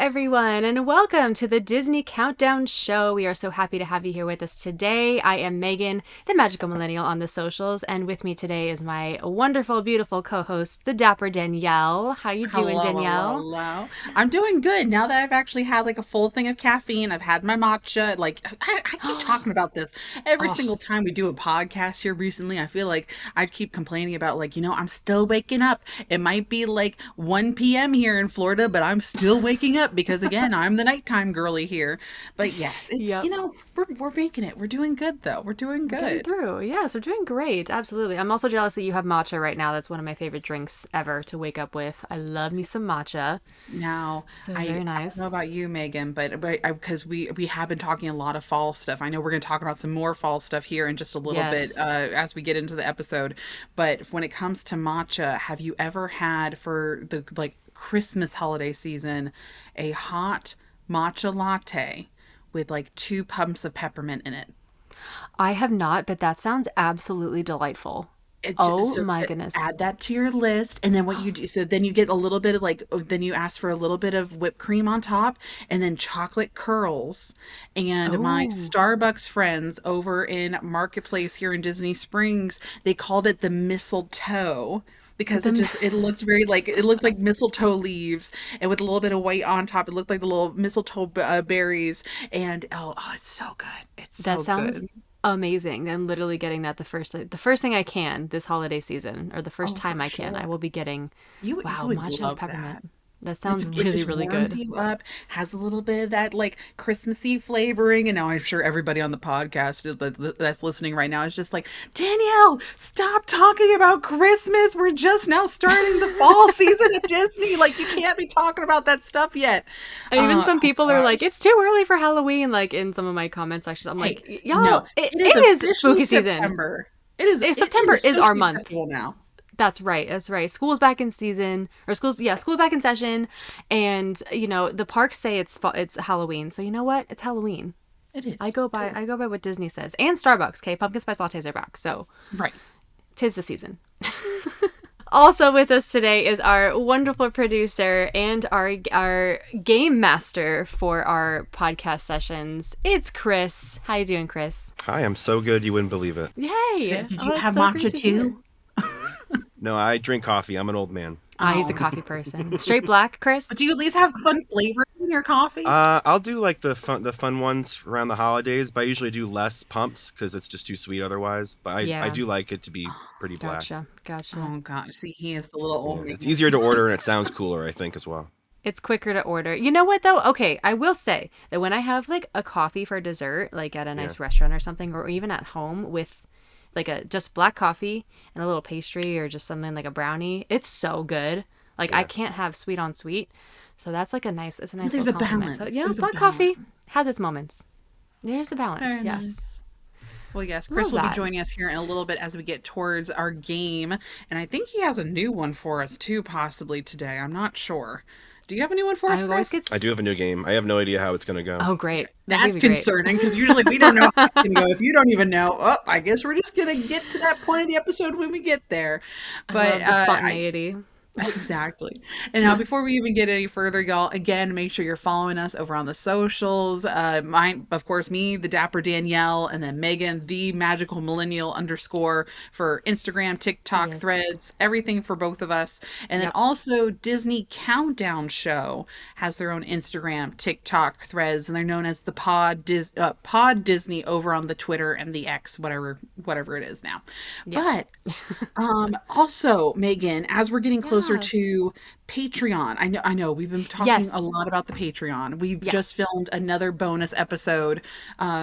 everyone, and welcome to the Disney Countdown Show. We are so happy to have you here with us today. I am Megan, the Magical Millennial on the socials, and with me today is my wonderful, beautiful co-host, the Dapper Danielle. How you doing, Danielle? Hello. I'm doing good now that I've actually had like a full thing of caffeine. I've had my matcha. Like I keep talking about this every Oh, single time we do a podcast here recently. I feel like I keep complaining about like, I'm still waking up. It might be like 1 p.m. here in Florida, but I'm still waking up because again, I'm the nighttime girly here. But yes, it's yep. we're making it. We're doing good though. We're doing We're getting good. through. Yes, we're doing great. Absolutely. I'm also jealous that you have matcha right now. That's one of my favorite drinks ever to wake up with. I love me some matcha. Now, So I very don't know nice. about you, Megan, but because we have been talking a lot of fall stuff. I know we're going to talk about some more fall stuff here in just a little bit Yes. as we get into the episode. But when it comes to matcha, have you ever had for the like Christmas holiday season a hot matcha latte with like 2 pumps of peppermint in it? I have not, but that sounds absolutely delightful. Oh So my goodness. add that to your list, and then what you do, so then you get a little bit of like, then you ask for a little bit of whipped cream on top, and then chocolate curls. And my Oh, Starbucks friends over in Marketplace here in Disney Springs, they called it the mistletoe because the it looked very like it looked like mistletoe leaves, and with a little bit of white on top, it looked like the little mistletoe berries. And it's so good. It's that so sounds good. amazing. I'm literally getting that the first thing I can this holiday season, or the first Oh, for time I can, I sure. will be getting, You wow, would matcha and love that. peppermint. That sounds It really, just really warms good. you up, has a little bit of that like Christmassy flavoring. And now I'm sure everybody on the podcast that's listening right now is just like, Danielle, stop talking about Christmas. We're just now starting the fall season at Disney. Like, you can't be talking about that stuff yet. Even some Oh people are like, gosh. it's too early for Halloween. Like in some of my comment sections, I'm Hey, like, y'all, no, it, it is it is officially spooky season. September. It September is is our socially month. acceptable now. That's right. That's right. School's back in season, or school's back in session, and the parks say it's Halloween. So you know what? It's Halloween. It I is. go by Totally. I go by what Disney says, and Starbucks. Okay, pumpkin spice lattes are back, so Right. tis the season. Also with us today is our wonderful producer and our game master for our podcast sessions. It's Chris. How you doing, Chris? Hi, I'm so good you wouldn't believe it. Yay! Did Oh, you that's have so great matcha to hear. too? No, I drink coffee. I'm an old man. Ah, he's a Oh. coffee person. Straight black, Chris. But do you at least have fun flavor in your coffee? I'll do like the fun ones around the holidays, but I usually do less pumps because it's just too sweet otherwise. But I Yeah, do like it to be pretty black. gotcha. Oh gosh, see, he is the little old Yeah, it's man. easier to order and it sounds cooler, I think, as well. It's quicker to order. You know what though? Okay, I will say that when I have like a coffee for dessert, like at a Yeah, nice restaurant or something, or even at home with like a just black coffee and a little pastry or just something like a brownie, it's so good. Like I yeah. can't have sweet on sweet. So that's like it's a nice There's little a compliment. So balance. There's a black balance. coffee has its moments. There's a balance, Very yes. nice. Well, yes, Chris Love will be that. joining us here in a little bit as we get towards our game. And I think he has a new one for us too, possibly today. I'm not sure. Do you have a new one for I us, always Chris? get I do have a new game. I have no idea how it's gonna go. Oh great. That's gonna That's be great. concerning because usually we don't know how it's going to go. If you don't even know, I guess we're just going to get to that point of the episode when we get there. I But love the spontaneity. exactly. And now, before we even get any further, y'all, again, make sure you're following us over on the socials. Mine, of course, me, the Dapper Danielle, and then Megan, the Magical Millennial _ for Instagram, TikTok, Yes. Threads, everything for both of us. And then Yep. also Disney Countdown Show has their own Instagram, TikTok, Threads, and they're known as the Pod Disney over on the Twitter and the X, whatever it is now. Yeah. But also, Megan, as we're getting closer Yeah. to Patreon, I know we've been talking a Yes. lot about the Patreon. We've Yeah. just filmed another bonus episode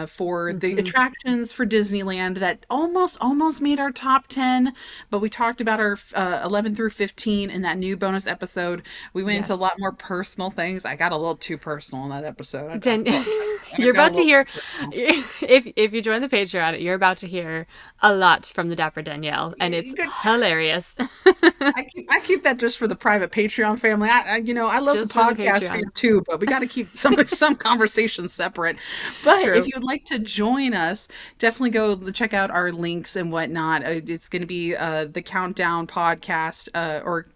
for the Hmm. attractions for Disneyland that almost made our top 10, but we talked about our 11 through 15 in that new bonus episode. We went into a lot Yes. more personal things. I got a little too personal in that episode. Dan- I you're got a about to little hear too personal. if you join the Patreon, you're about to hear a lot from the Dapper Danielle, and You it's could hilarious. I keep that just for the private Patreon family. I love the Just for the podcast Patreon. fam too, but we got to keep some conversations separate. But if True. you would like to join us, definitely go check out our links and whatnot. It's going to be the Countdown podcast or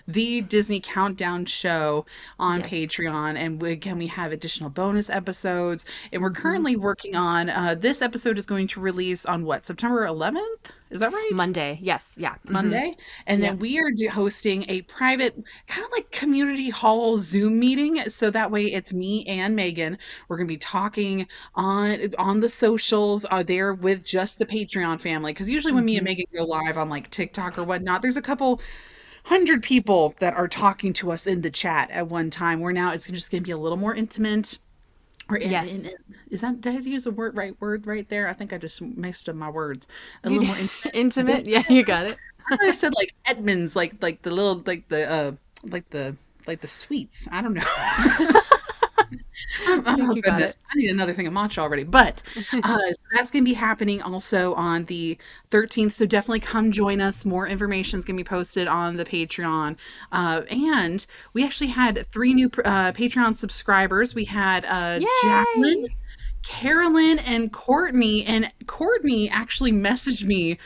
the Disney Countdown Show on Yes. Patreon, and we have additional bonus episodes, and we're Hmm. currently working on this episode is going to release on what, September 11th? Is that right? Monday. Yes. Yeah. Monday. And then Yep. we are hosting a private kind of like community hall Zoom meeting. So that way it's me and Megan. We're going to be talking on the socials there with just the Patreon family. Because usually when me and Hmm. Megan go live on like TikTok or whatnot, there's a couple hundred people that are talking to us in the chat at one time. Where now it's just going to be a little more intimate. Or Yes. is that, did I use the word right there? I think I just mixed up my words. A You little did. more intimate. Did I Intimate. Yeah, say you it? got it. I thought I said like Edmonds, like the little like the like the sweets. I don't know. I think Oh you got goodness, it. I need another thing of matcha already. But so that's gonna be happening also on the 13th. So definitely come join us. More information is gonna be posted on the Patreon. And we actually had three new Patreon subscribers. We had Jacqueline, Yay! Carolyn, and Courtney. And Courtney actually messaged me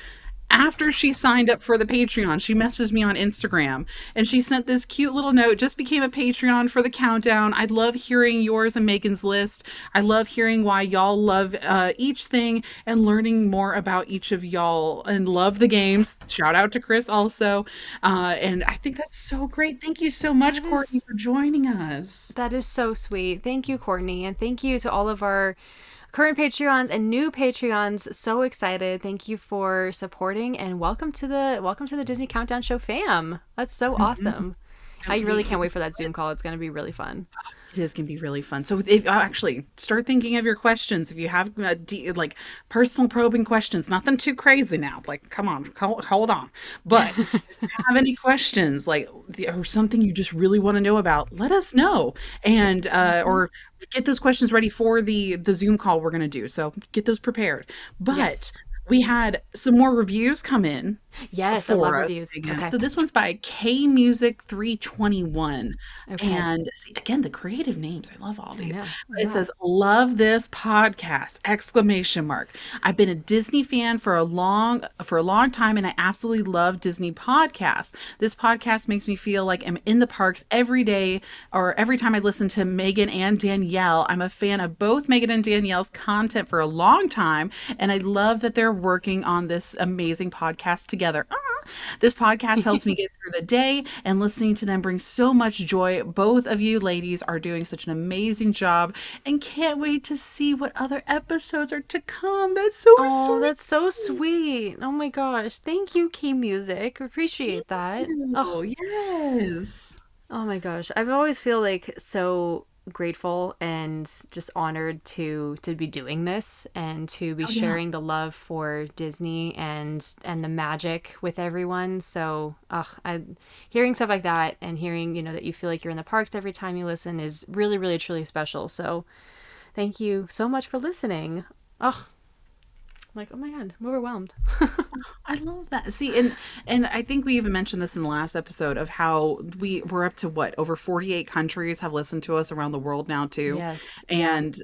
after she signed up for the Patreon. She messaged me on Instagram and she sent this cute little note. Just became a Patreon for the countdown. I love hearing yours and Megan's list. I love hearing why y'all love each thing and learning more about each of y'all, and love the games. Shout out to Chris also. And I think that's so great. Thank you so much, That Courtney, is for joining us. that is so sweet. Thank you, Courtney, and thank you to all of our current Patreons and new Patreons. So excited. Thank you for supporting, and welcome to the Disney Countdown Show fam. That's so Mhm. awesome. I really can't wait for that Zoom call. It's going to be really fun. It is going to be really fun. So if, actually start thinking of your questions. If you have like personal probing questions, nothing too crazy now. Like, come on, hold on. But if you have any questions, like or something you just really want to know about, let us know. And Mhm. or get those questions ready for the Zoom call we're going to do. So get those prepared. But Yes. we had some more reviews come in Yes, I love for us reviews. again. Okay. So this one's by K Music 321. Okay. And see, again, the creative names. I love all I these. know. It Yeah. says, "Love this podcast!" Exclamation mark. I've been a Disney fan for a long time, and I absolutely love Disney podcasts. This podcast makes me feel like I'm in the parks every day, or every time I listen to Megan and Danielle. I'm a fan of both Megan and Danielle's content for a long time, and I love that they're working on this amazing podcast together. This podcast helps me get through the day, and listening to them brings so much joy. Both of you ladies are doing such an amazing job, and can't wait to see what other episodes are to come. That's so Oh, sweet. that's so sweet. Oh my gosh. Thank you, Key Music. Appreciate that. Oh, Oh, yes. oh my gosh. I've always feel like so grateful and just honored to be doing this and to be Oh, yeah. sharing the love for Disney and the magic with everyone. So, I hearing stuff like that and hearing, that you feel like you're in the parks every time you listen is really, really, truly special. So, thank you so much for listening. Oh, I'm like, oh my God, I'm overwhelmed. I love that. See, and I think we even mentioned this in the last episode of how we're up to what, over 48 countries have listened to us around the world now too. Yes. Yeah. And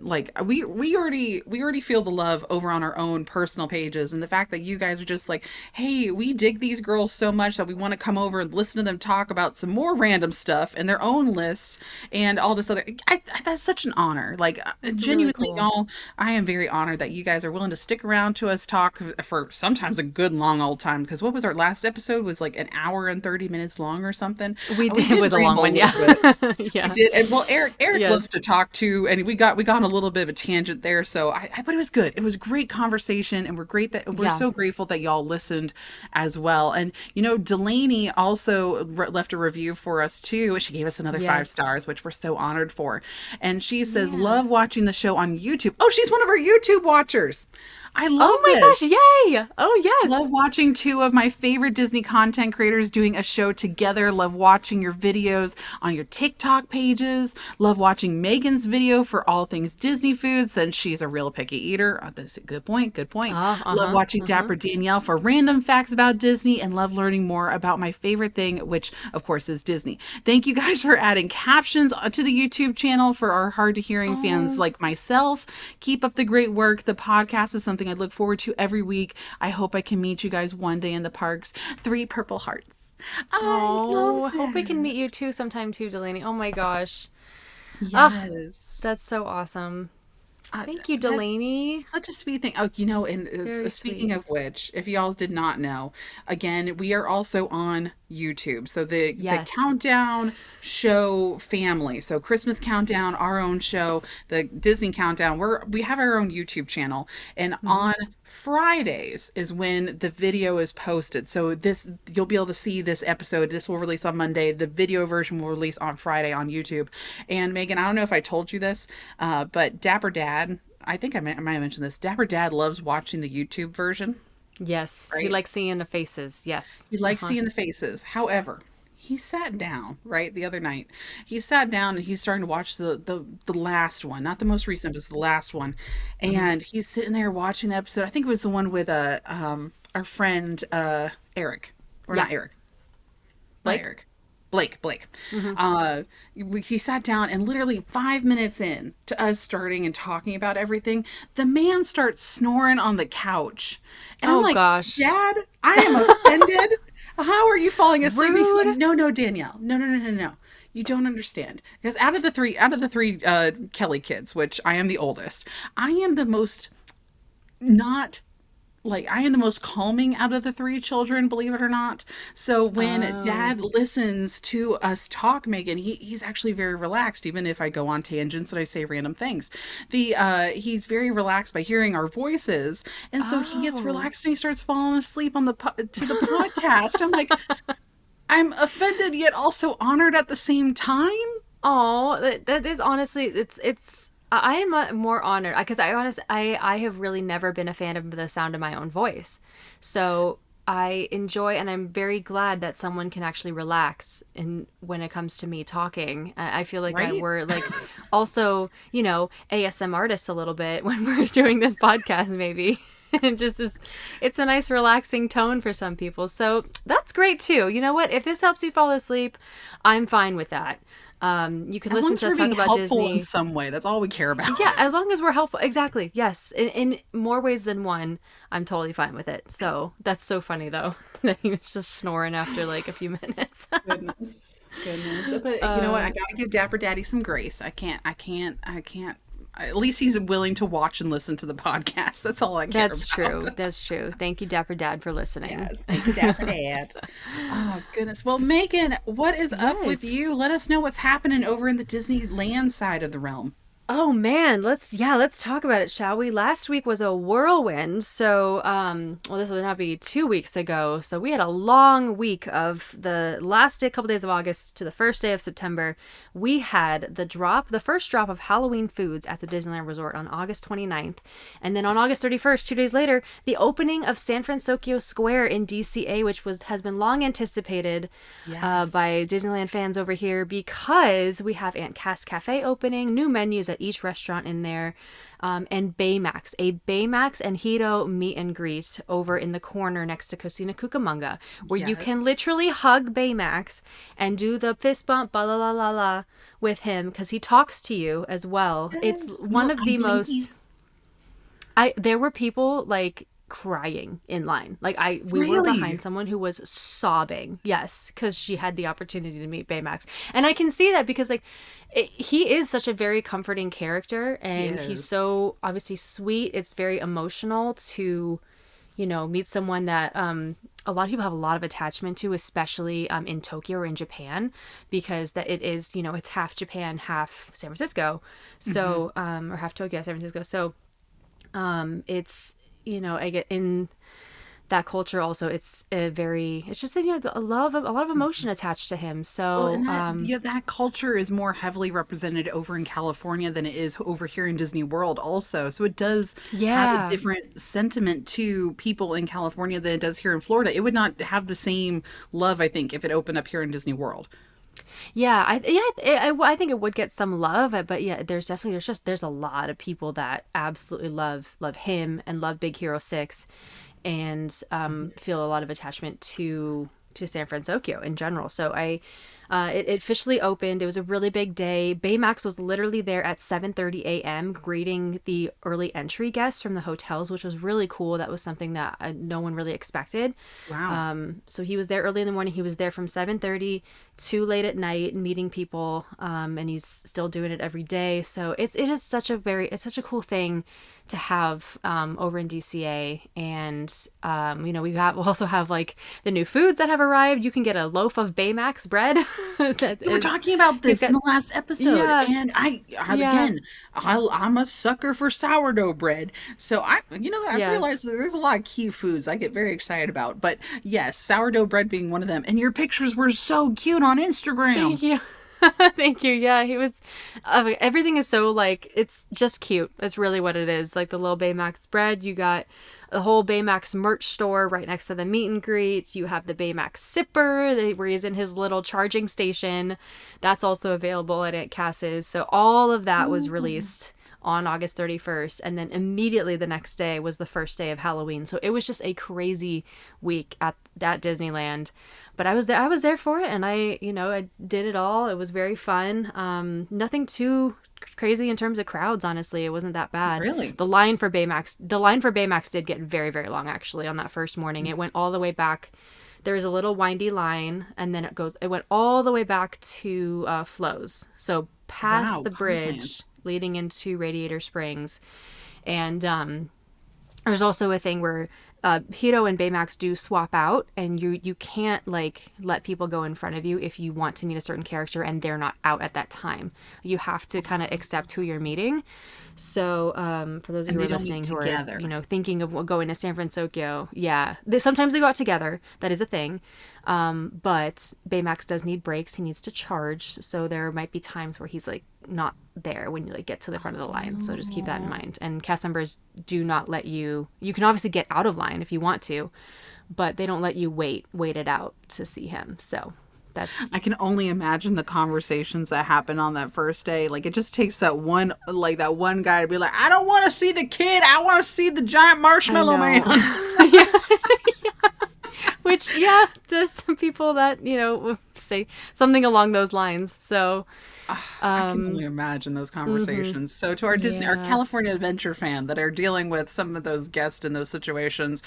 like we already feel the love over on our own personal pages, and the fact that you guys are just like, "Hey, we dig these girls so much that we want to come over and listen to them talk about some more random stuff and their own lists and all this other." That's such an honor. Like It's really genuinely, cool. y'all, I am very honored that you guys are willing to stick around to us talk for sometimes a good long old time. Because what was our last episode, was like an hour and 30 minutes long or something. We We did, it did was a long ramble a one, yeah. little bit. We Yeah. did, and well, Eric loves Yes. to talk too, and we got on a little bit of a tangent there. So but it was good. It was great conversation, and we're Yeah. so grateful that y'all listened as well. And Delaney also left a review for us too. She gave us another five Yes. stars, which we're so honored for. And she says, Yeah. "Love watching the show on YouTube." Oh, she's one of our YouTube watchers. I love Oh my this. gosh, yay! Oh Love yes. watching two of my favorite Disney content creators doing a show together. Love watching your videos on your TikTok pages. Love watching Megan's video for all things Disney foods, since she's a real picky eater. That's a good point. Good point. Love Uh-huh. watching Uh-huh. Dapper Danielle for random facts about Disney, and love learning more about my favorite thing, which of course is Disney. Thank you guys for adding captions to the YouTube channel for our hard to hearing fans Oh, like myself. Keep up the great work. The podcast is something I look forward to every week. I hope I can meet you guys one day in the parks. 3 purple hearts. I love Oh, I hope we can that. meet you too sometime too, Delaney. Oh my gosh. Ah, Yes. that's so awesome. Thank you, That Delaney. such a sweet thing. Oh, and Very speaking sweet. of which, if y'all did not know, again, we are also on YouTube. So the Yes. Countdown Show family. So Christmas Countdown, our own show, the Disney Countdown. We have our own YouTube channel, and Mm-hmm. on Fridays is when the video is posted. So this you'll be able to see this episode. This will release on Monday. The video version will release on Friday on YouTube. And Megan, I don't know if I told you this, but Dapper Dad, I think I might have mentioned this. Dapper Dad loves watching the YouTube version, Yes. He right? likes seeing the faces. Yes. He likes Uh-huh. seeing the faces. However, he sat down, right, the other night. He sat down and he's starting to watch the last one, not the most recent, but the last one. Mm-hmm. And he's sitting there watching the episode. I think it was the one with our friend Eric. Or Yeah. not Eric. Not Blake? Eric. Blake. Mm-hmm. He sat down and literally 5 minutes in to us starting and talking about everything, the man starts snoring on the couch. And I'm Oh like, gosh. Dad, I am offended. How are you falling asleep? And he's like, Rude. no, no, Danielle. No. You don't understand. Because out of the three Kelly kids, which I am the oldest, I am the most not like I am the most calming out of the three children, believe it or not. So when Oh. dad listens to us talk, Megan, he's actually very relaxed, even if I go on tangents and I say random things. The He's very relaxed by hearing our voices, and so he gets Oh. relaxed and he starts falling asleep on to the podcast. I'm like, I'm offended yet also honored at the same time. Oh, that is honestly, I am more honored because I have really never been a fan of the sound of my own voice. So I enjoy and I'm very glad that someone can actually relax in when it comes to me talking. I feel like Right? we're like also, ASM artists a little bit when we're doing this podcast maybe. It just is, it's a nice relaxing tone for some people. So that's great too. You know what? If this helps you fall asleep, I'm fine with that. You can As long listen as to we're us talk being about helpful in Disney. some way, that's all we care about. Yeah, as long as we're helpful. Exactly. Yes. In more ways than one, I'm totally fine with it. So that's so funny though that he was just snoring after like a few minutes. Goodness. But you know what? I gotta give Dapper Daddy some grace. I can't. At least he's willing to watch and listen to the podcast. That's all I care That's about. true. That's true. Thank you, Dapper Dad, for listening. Yes, thank you, Dapper Dad. Oh goodness. Well, Megan, what is up with Yes. you? Let us know what's happening over in the Disneyland side of the realm. Oh man, let's talk about it, shall we? Last week was a whirlwind. So, well, this would not be 2 weeks ago. So we had a long week of the last day, couple days of August to the first day of September. We had the first drop of Halloween foods at the Disneyland Resort on August 29th. And then on August 31st, 2 days later, the opening of San Francisco Square in DCA, which has been long anticipated Yes. by Disneyland fans over here because we have Aunt Cass Cafe opening, new menus at each restaurant in there, and Baymax and Hito meet and greet over in the corner next to Cocina Cucamonga, where you can Yes. literally hug Baymax and do the fist bump, ba la la la la, with him because he talks to you as well. It's Yes. one Little of eye the most. blinkies. There were people like crying in line. Like we were Really? behind someone who was sobbing. Yes, because she had the opportunity to meet Baymax, and I can see that because he is such a very comforting character, and he's Yes. so obviously sweet. It's very emotional to, meet someone that a lot of people have a lot of attachment to, especially in Tokyo or in Japan, because that it is, it's half Japan, half San Francisco, so or half Tokyo, San Francisco. So it's I get in that culture also it's just a lot of emotion attached to him. Well, So and that culture is more heavily represented over in California than it is over here in Disney World also. So it does have a yeah. different sentiment to people in California than it does here in Florida. It would not have the same love, I think, if it opened up here in Disney World. Yeah, I think it would get some love, but yeah, there's a lot of people that absolutely love him and love Big Hero 6 and feel a lot of attachment to San Francisco in general. So It officially opened. It was a really big day. Baymax was literally there at 7:30 a.m. greeting the early entry guests from the hotels, which was really cool. That was something that no one really expected. Wow. So he was there early in the morning. He was there from 7:30 to late at night meeting people, and he's still doing it every day. So it is such a cool thing to have over in DCA. And we'll also have like the new foods that have arrived. You can get a loaf of Baymax bread. We were talking about this in the last episode, Yeah. and again, I'm a sucker for sourdough bread. So I've Yes. realized that there's a lot of key foods I get very excited about. But yes, sourdough bread being one of them. And your pictures were so cute on Instagram. Thank you. Thank you. Yeah, he was. Everything is so like it's just cute. That's really what it is. Like the little Baymax bread. You got the whole Baymax merch store right next to the meet and greet. You have the Baymax sipper where he's in his little charging station. That's also available at Aunt Cass's. So all of that was released on August 31st, and then immediately the next day was the first day of Halloween. So it was just a crazy week at Disneyland. But I was there for it, and I did it all. It was very fun. Nothing too crazy in terms of crowds, honestly. It wasn't that bad. Really? The line for Baymax did get very, very long actually on that first morning. It went all the way back. There was a little windy line, and then it went all the way back to Flo's. So past the bridge leading into Radiator Springs. And there's also a thing where Hiro and Baymax do swap out, and you can't like let people go in front of you if you want to meet a certain character and they're not out at that time. You have to kind of accept who you're meeting. So for those of you who are listening who are thinking of going to San Francisco, sometimes they go out together. That is a thing. But Baymax does need breaks. He needs to charge. So there might be times where he's like not there when you like get to the front of the line. So just keep that in mind. And cast members do not let you can obviously get out of line if you want to, but they don't let you wait it out to see him. So I can only imagine the conversations that happen on that first day. Like, it just takes that one guy to be like, I don't want to see the kid. I want to see the giant marshmallow man. Yeah. Which, there's some people that, say something along those lines. So I can only imagine those conversations. So to our Disney, our California Adventure fan that are dealing with some of those guests in those situations,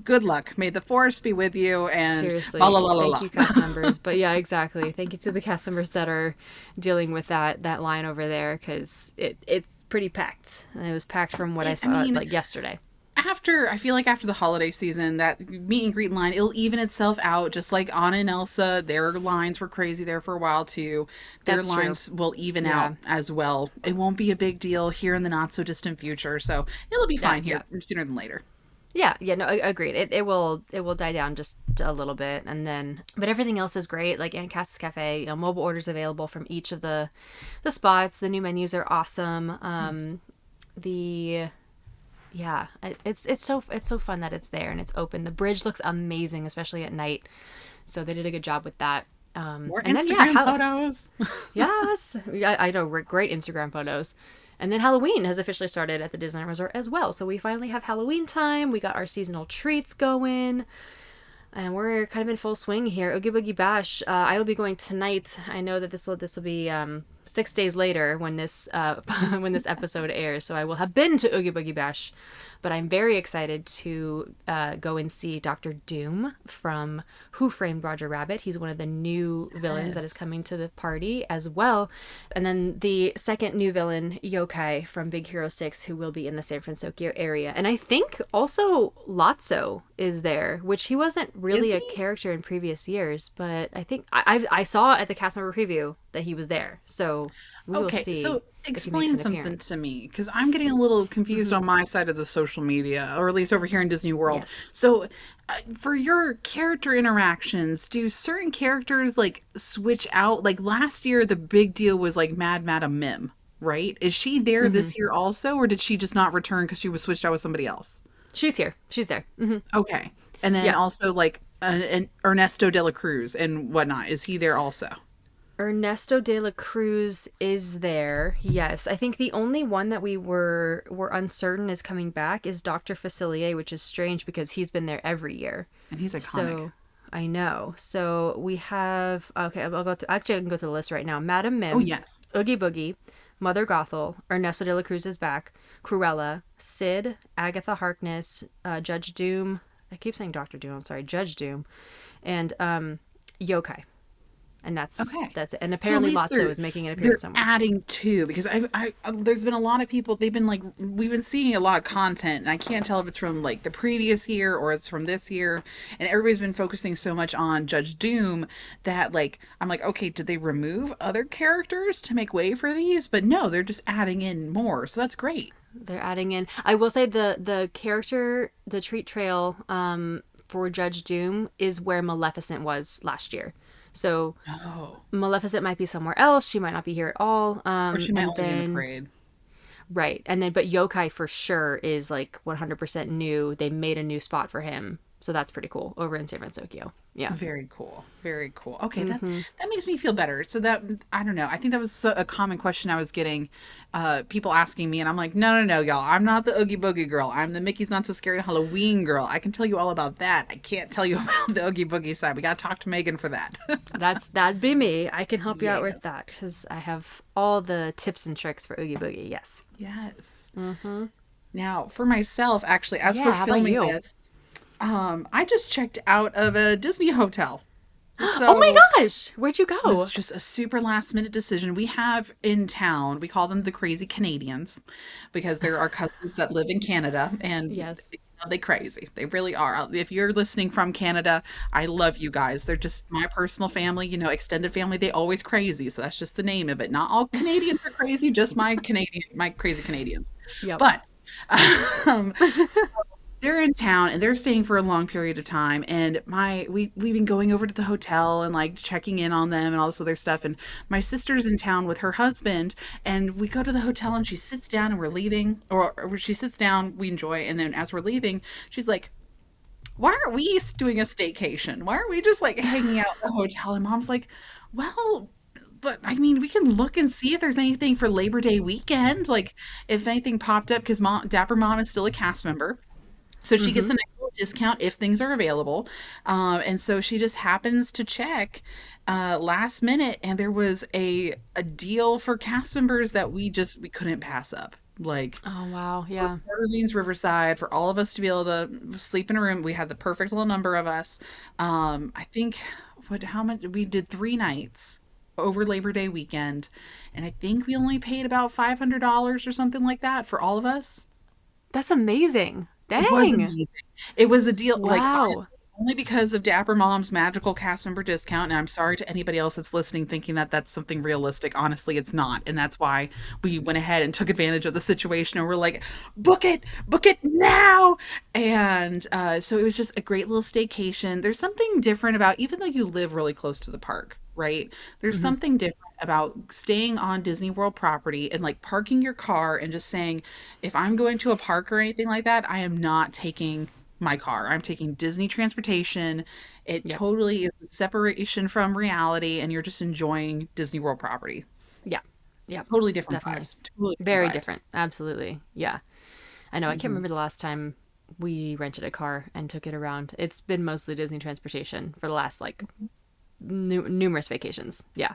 good luck. May the force be with you. And seriously, thank you, cast members. But yeah, exactly. Thank you to the cast members that are dealing with that line over there, because it's pretty packed. And it was packed from what I saw like yesterday. I feel like after the holiday season, that meet and greet line, it'll even itself out. Just like Anna and Elsa, their lines were crazy there for a while too. Their lines will even out as well. It won't be a big deal here in the not so distant future. So it'll be fine here sooner than later. No, agreed. It will die down just a little bit, and then, but everything else is great. Like Aunt Cass's Cafe, mobile orders available from each of the spots. The new menus are awesome. It's so fun that it's there and it's open. The bridge looks amazing, especially at night. So they did a good job with that. More Instagram photos. Yes, I know, great Instagram photos. And then Halloween has officially started at the Disneyland Resort as well. So we finally have Halloween time. We got our seasonal treats going. And we're kind of in full swing here. Oogie Boogie Bash. I will be going tonight. I know that this will be 6 days later when this episode airs. So I will have been to Oogie Boogie Bash, but I'm very excited to go and see Dr. Doom from Who Framed Roger Rabbit. He's one of the new villains that is coming to the party as well. And then the second new villain, Yokai from Big Hero 6, who will be in the San Francisco area. And I think also Lotso is there, which he wasn't really a character in previous years, but I think I saw at the cast member preview that he was there. So we will see. So explain something to me, because I'm getting a little confused on my side of the social media, or at least over here in Disney World. Yes. So for your character interactions, do certain characters like switch out? Like last year, the big deal was like Mad Madam Mim, right? Is she there this year also, or did she just not return because she was switched out with somebody else? She's here. She's there. Okay. And then also like an Ernesto de la Cruz and whatnot. Is he there also? Ernesto de la Cruz is there. Yes. I think the only one that we were uncertain is coming back is Dr. Facilier, which is strange because he's been there every year. And he's iconic. So, I know. So we have, okay, I'll go through, actually, I can go through the list right now. Madam Oh, Mim, yes. Oogie Boogie, Mother Gothel, Ernesto de la Cruz is back, Cruella, Sid, Agatha Harkness, Judge Doom. I keep saying Doctor Doom. I'm sorry, Judge Doom, and Yokai. And Okay. that's it. And So at apparently least Lotso is making an they're appearance somewhere. adding to, because there's been a lot of people, they've been like, we've been seeing a lot of content, and I can't tell if it's from like the previous year or it's from this year, and everybody's been focusing so much on Judge Doom that like I'm like, okay, did they remove other characters to make way for these? But no, they're just adding in more, so that's great. They're adding in. I will say the character, the treat trail for Judge Doom is where Maleficent was last year. So Oh, Maleficent might be somewhere else. She might not be here at all. or she might And only be in the then parade. right, and then but Yokai for sure is like 100% new. They made a new spot for him, so that's pretty cool over in San Francisco. Yeah. Very cool. Very cool. Okay, that makes me feel better. So that I don't know. I think that was a common question I was getting, people asking me, and I'm like, no, no, no, y'all. I'm not the Oogie Boogie girl. I'm the Mickey's Not So Scary Halloween girl. I can tell you all about that. I can't tell you about the Oogie Boogie side. We got to talk to Megan for that. That'd be me. I can help you out Yeah. with that because I have all the tips and tricks for Oogie Boogie. Yes. Yes. Now, for myself, actually, as Yeah. we're How about filming you? this, I just checked out of a Disney hotel. Oh my So gosh, where'd you this is go? just a super last minute decision. We have in town, we call them the crazy Canadians because there are cousins that live in Canada, and Yes. they crazy. They really are. If you're listening from Canada, I love you guys. They're just my personal family, extended family. They always crazy. So that's just the name of it. Not all Canadians are crazy, just my crazy Canadians. Yep. But um, they're in town and they're staying for a long period of time, and we've been going over to the hotel and like checking in on them and all this other stuff, and my sister's in town with her husband, and we go to the hotel and she sits down and we're leaving, or she sits down, we enjoy, and then as we're leaving she's like, why aren't we doing a staycation? Why aren't we just like hanging out in the hotel? And mom's like, well, but I mean, we can look and see if there's anything for Labor Day weekend, like if anything popped up, because mom, Dapper Mom is still a cast member, so she gets Mm-hmm. a nice little discount if things are available. And so she just happens to check last minute, and there was a deal for cast members that we couldn't pass up. Like Oh wow. for Yeah. Port Orleans Riverside, for all of us to be able to sleep in a room. We had the perfect little number of us. I think how much we did, 3 nights over Labor Day weekend, and I think we only paid about $500 or something like that for all of us. That's amazing. It was Dang. amazing. It was a deal, like, honestly, Wow. only because of Dapper Mom's magical cast member discount. And I'm sorry to anybody else that's listening thinking that that's something realistic. Honestly, it's not. And that's why we went ahead and took advantage of the situation, and we're like, book it now. And so it was just a great little staycation. There's something different about, even though you live really close to the park, right? There's Hmm. something different about staying on Disney World property and like parking your car and just saying, if I'm going to a park or anything like that, I am not taking my car. I'm taking Disney transportation. It Yep. totally is a separation from reality, and you're just enjoying Disney World property. Yeah. Yep. Totally different Definitely. vibes. Totally different Very vibes. different. Absolutely. Yeah. I know. I can't Hmm. remember the last time we rented a car and took it around. It's been mostly Disney transportation for the last like numerous vacations. Yeah.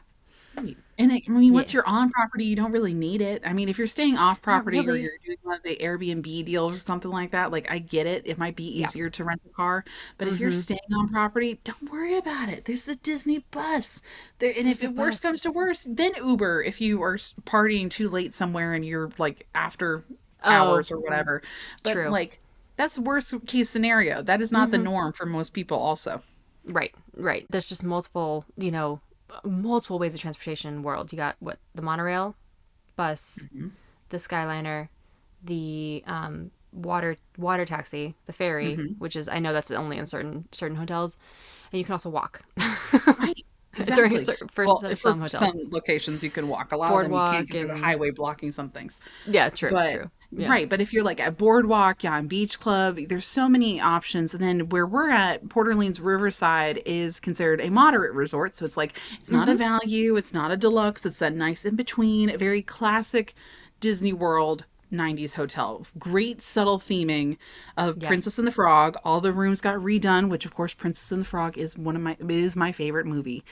Right. And I mean, Yeah. once you're on property, you don't really need it. I mean, if you're staying off Not property or really. you're doing one of the Airbnb deals or something like that, like I get it. It might be Yeah. easier to rent a car. But if you're Mm-hmm. staying on property, don't worry about it. There's a Disney bus. There, and if There's a it worst comes to bus. worst, then Uber if you are partying too late somewhere and you're like after Oh, hours or whatever. But true. like that's worst case scenario. That is not the Mm-hmm. norm for most people also. Right. Right. There's just multiple, multiple ways of transportation in the world. You got what? The monorail, bus, Mhm. the Skyliner, the water taxi, the ferry, Mhm. which is I know that's only in certain hotels, and you can also walk Right. during Exactly. for Well, for some some hotels. locations you can walk. A lot of them you can't Boardwalk because there's a and highway blocking some things. yeah, true, But true. Yeah. right, but if you're like at Boardwalk, yeah, and Beach Club, there's so many options. And then where we're at, Port Orleans Riverside is considered a moderate resort. So it's like it's not a Mm-hmm. value, it's not a deluxe, it's that nice in between, a very classic Disney World 90s hotel. Great subtle theming of Princess and Yes. the Frog. All the rooms got redone, which of course Princess and the Frog is my favorite movie.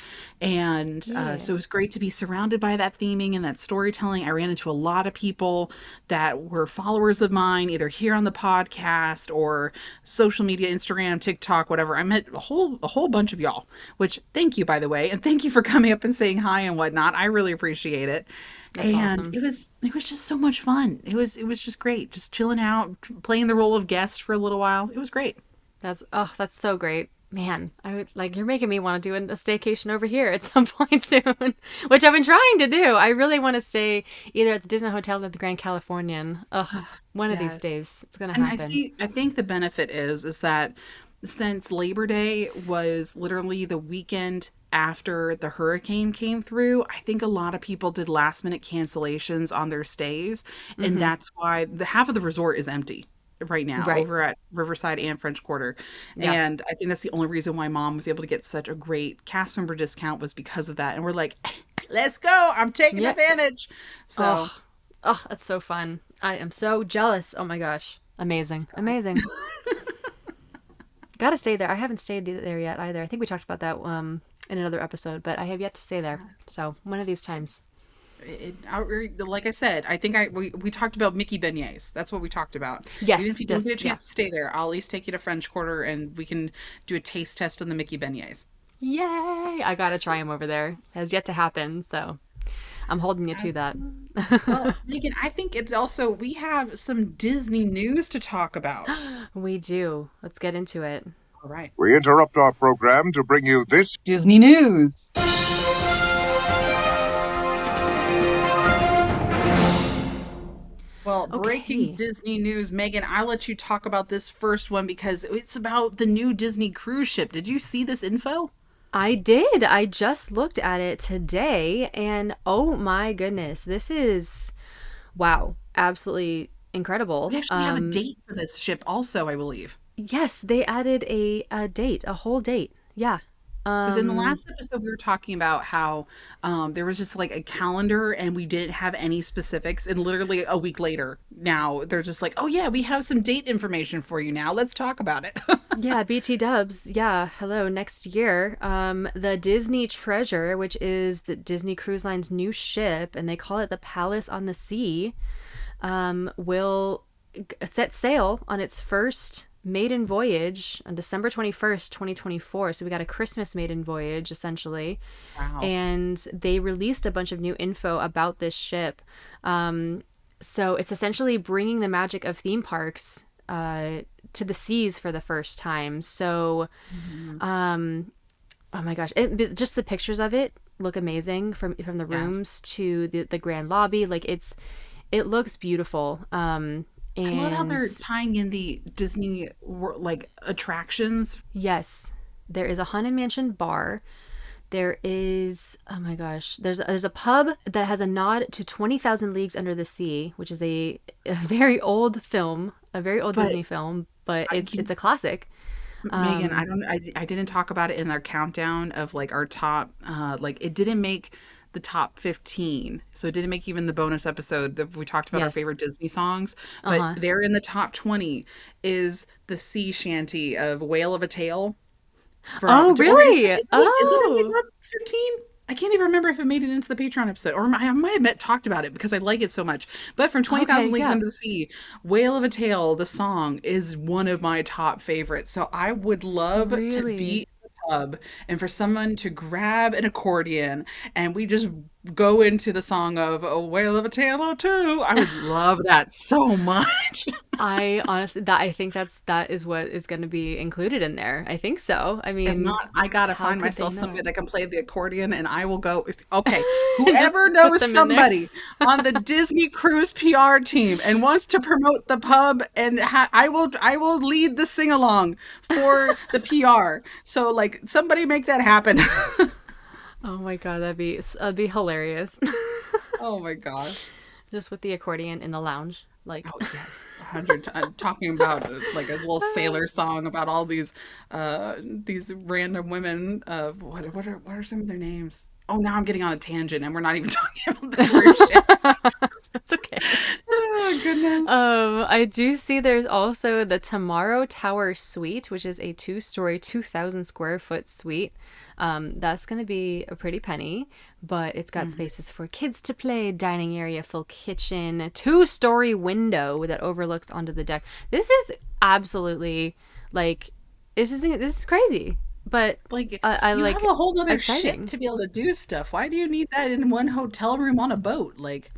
And Yeah. so it was great to be surrounded by that theming and that storytelling. I ran into a lot of people that were followers of mine, either here on the podcast or social media, Instagram, TikTok, whatever. I met a whole bunch of y'all, which thank you, by the way, and thank you for coming up and saying hi and whatnot. I really appreciate it. That's And awesome. it was just so much fun. It was just great, just chilling out, playing the role of guest for a little while. It was great. That's so great. Man, I would like you're making me want to do a staycation over here at some point soon, which I've been trying to do. I really want to stay either at the Disney Hotel or the Grand Californian. Ugh, one of these Yes. days it's gonna And happen. I think the benefit is that since Labor Day was literally the weekend after the hurricane came through, I think a lot of people did last minute cancellations on their stays. And Mm-hmm. that's why the half of the resort is empty right now Right. over at Riverside and French Quarter. Yeah. And I think that's the only reason why mom was able to get such a great cast member discount was because of that. And we're like, let's go. I'm taking Yep. advantage. So Oh, oh, that's so fun. I am so jealous. Oh my gosh. Amazing. Amazing. Gotta stay there. I haven't stayed there yet either. I think we talked about that in another episode, but I have yet to stay there. So one of these times. like I said, I think we talked about Mickey beignets. That's what we talked about. Even if Yes, you don't get a yes, yeah. chance to stay there, I'll at least take you to French Quarter and we can do a taste test on the Mickey beignets. Yay! I gotta try them over there. Has yet to happen, so I'm holding you to that. Well, Megan, I think it's also we have some Disney news to talk about. We do. Let's get into it. All right. We interrupt our program to bring you this Disney news. Well, breaking Okay. Disney news, Megan, I'll let you talk about this first one because it's about the new Disney cruise ship. Did you see this info? I did. I just looked at it today, and oh my goodness, this is wow, absolutely incredible. We actually have a date for this ship also, I believe. Yes, they added a date, a whole date. Yeah. Because in the Um, last episode, we were talking about how there was just like a calendar and we didn't have any specifics. And literally a week later, now they're just like, oh, yeah, we have some date information for you now. Let's talk about it. yeah, BT Dubs. Yeah, hello. Next year, the Disney Treasure, which is the Disney Cruise Line's new ship, and they call it the Palace on the Sea, will set sail on its first maiden voyage on December 21st, 2024. So we got a Christmas maiden voyage, essentially. Wow. And they released a bunch of new info about this ship. So it's essentially bringing the magic of theme parks to the seas for the first time. So, oh my gosh, just the pictures of it look amazing from the Yes. rooms to the grand lobby. Like it looks beautiful. I love how And they're tying in the Disney like attractions. yes, there is a Haunted Mansion bar. There is, oh my gosh, there's a pub that has a nod to 20,000 Leagues Under the Sea, which is a very old film, a very old But Disney film, but I it's can, a classic. Megan, I didn't talk about it in our countdown of like our top, like it didn't make the top 15. So it didn't make even the bonus episode that we talked about our Yes. favorite Disney songs, Uh-huh. but they're in the top 20 is the sea shanty of Whale of a Tale from, Oh, or really? is it in my Oh, top 15? I can't even remember if it made it into the Patreon episode, or I might have talked about it because I like it so much. But from okay, 20,000 Leagues yeah. Under the Sea, Whale of a Tale, the song is one of my top favorites. So I would love to be Really? in the pub and for someone to grab an accordion and we just go into the song of A Whale of a Tale or Two. I would love that so much. I honestly I think that is what is going to be included in there. I think so. I If mean, not, I gotta how find could they myself somebody not? that can play the accordion and I will go. Okay, Just whoever put knows them in there. somebody on the Disney Cruise PR team and wants to promote the pub and I will lead the sing along for the PR. So like somebody make that happen. Oh my God, that'd be hilarious. Oh my gosh. Just with the accordion in the lounge, like. Oh yes, 100. I'm talking about like a little sailor song about all these random women. What are some of their names? Oh, now I'm getting on a tangent, and we're not even talking about the cruise ship. That's okay. Oh I do see there's also the Tomorrow Tower Suite, which is a 2-story, 2,000 square foot suite. That's going to be a pretty penny, but it's got spaces for kids to play, dining area, full kitchen, 2-story window that overlooks onto the deck. This is absolutely like this is crazy. But Like I you like have a whole other exciting. ship to be able to do stuff. Why do you need that in one hotel room on a boat? Like,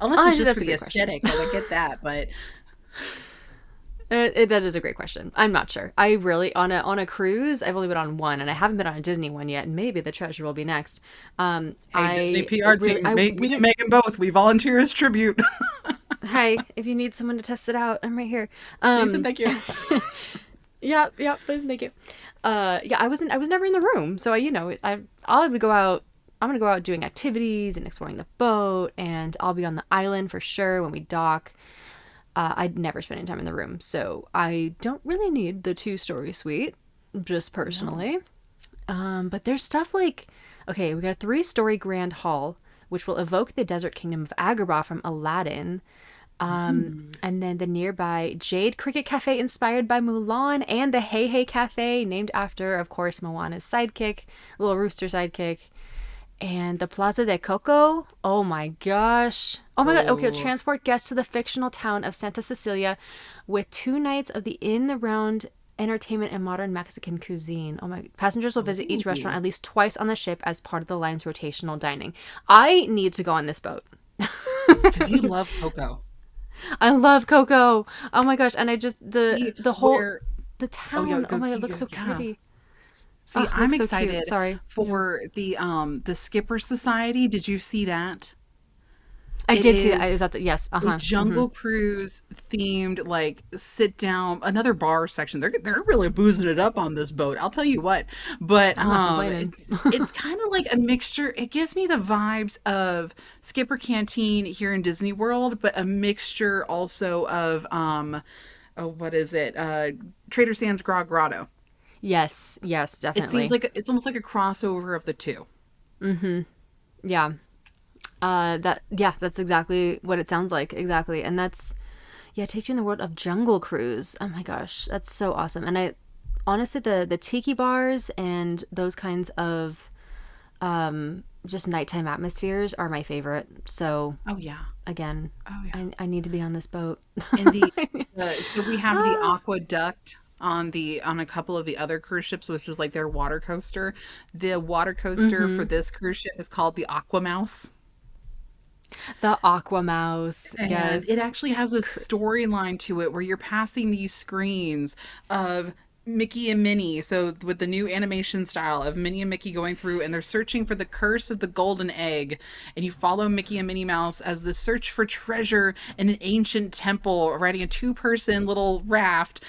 unless it's Honestly, just for that's a the good question. aesthetic. Like, I get that, but That is a great question. I'm not sure. I really on a cruise. I've only been on one, and I haven't been on a Disney one yet. And maybe the treasure will be next. hey, Disney I PR really, team, we me and didn't. Megan both, we volunteer as tribute. Hey, if you need someone to test it out, I'm right here. Please and thank you. Yeah, please, thank you. Yeah, I was never in the room, so I'll go out. I'm gonna go out doing activities and exploring the boat, and I'll be on the island for sure when we dock. I'd never spend any time in the room, so I don't really need the 2-story suite, just personally. But there's stuff like, okay, we got a 3-story grand hall, which will evoke the desert kingdom of Agrabah from Aladdin. And then the nearby Jade Cricket Cafe inspired by Mulan, and the Hey Hey Cafe named after, of course, Moana's sidekick, little rooster sidekick. And the Plaza de Coco, oh my gosh. Oh my god, okay, Oh. transport guests to the fictional town of Santa Cecilia with 2 nights of the in-the-round entertainment and modern Mexican cuisine. Oh my, passengers will visit each restaurant at least twice on the ship as part of the line's rotational dining. I need to go on this boat. Because you love Coco. I love Coco. Oh my gosh, and I just See, the whole where, the oh yeah, town. Oh my god, it looks so yeah. pretty. See, Oh, it I'm looks so cute. excited Sorry. for the Skipper Society. Did you see that? I It did see that. is I was at the yes. a Jungle Cruise themed, like, sit down, another bar section. They're really boozing it up on this boat. I'll tell you what. But I'm not complaining. it's kind of like a mixture. It gives me the vibes of Skipper Canteen here in Disney World, but a mixture also of oh, what is it? Trader Sam's Grog Grotto. Yes, It definitely. seems like it's almost like a crossover of the two. Yeah. That's exactly what it sounds like. Exactly. And that's yeah, it takes you in the world of Jungle Cruise. Oh my gosh, that's so awesome. And I honestly the tiki bars and those kinds of just nighttime atmospheres are my favorite. So Oh yeah. again, Oh yeah. I need to be on this boat. And so we have the aqueduct on a couple of the other cruise ships, which is like their water coaster. The water coaster for this cruise ship is called the Aqua Mouse. The Aqua Mouse. And Yes. it actually has a storyline to it where you're passing these screens of Mickey and Minnie. So with the new animation style of Minnie and Mickey going through, and they're searching for the curse of the golden egg, and you follow Mickey and Minnie Mouse as they search for treasure in an ancient temple, riding a 2-person little raft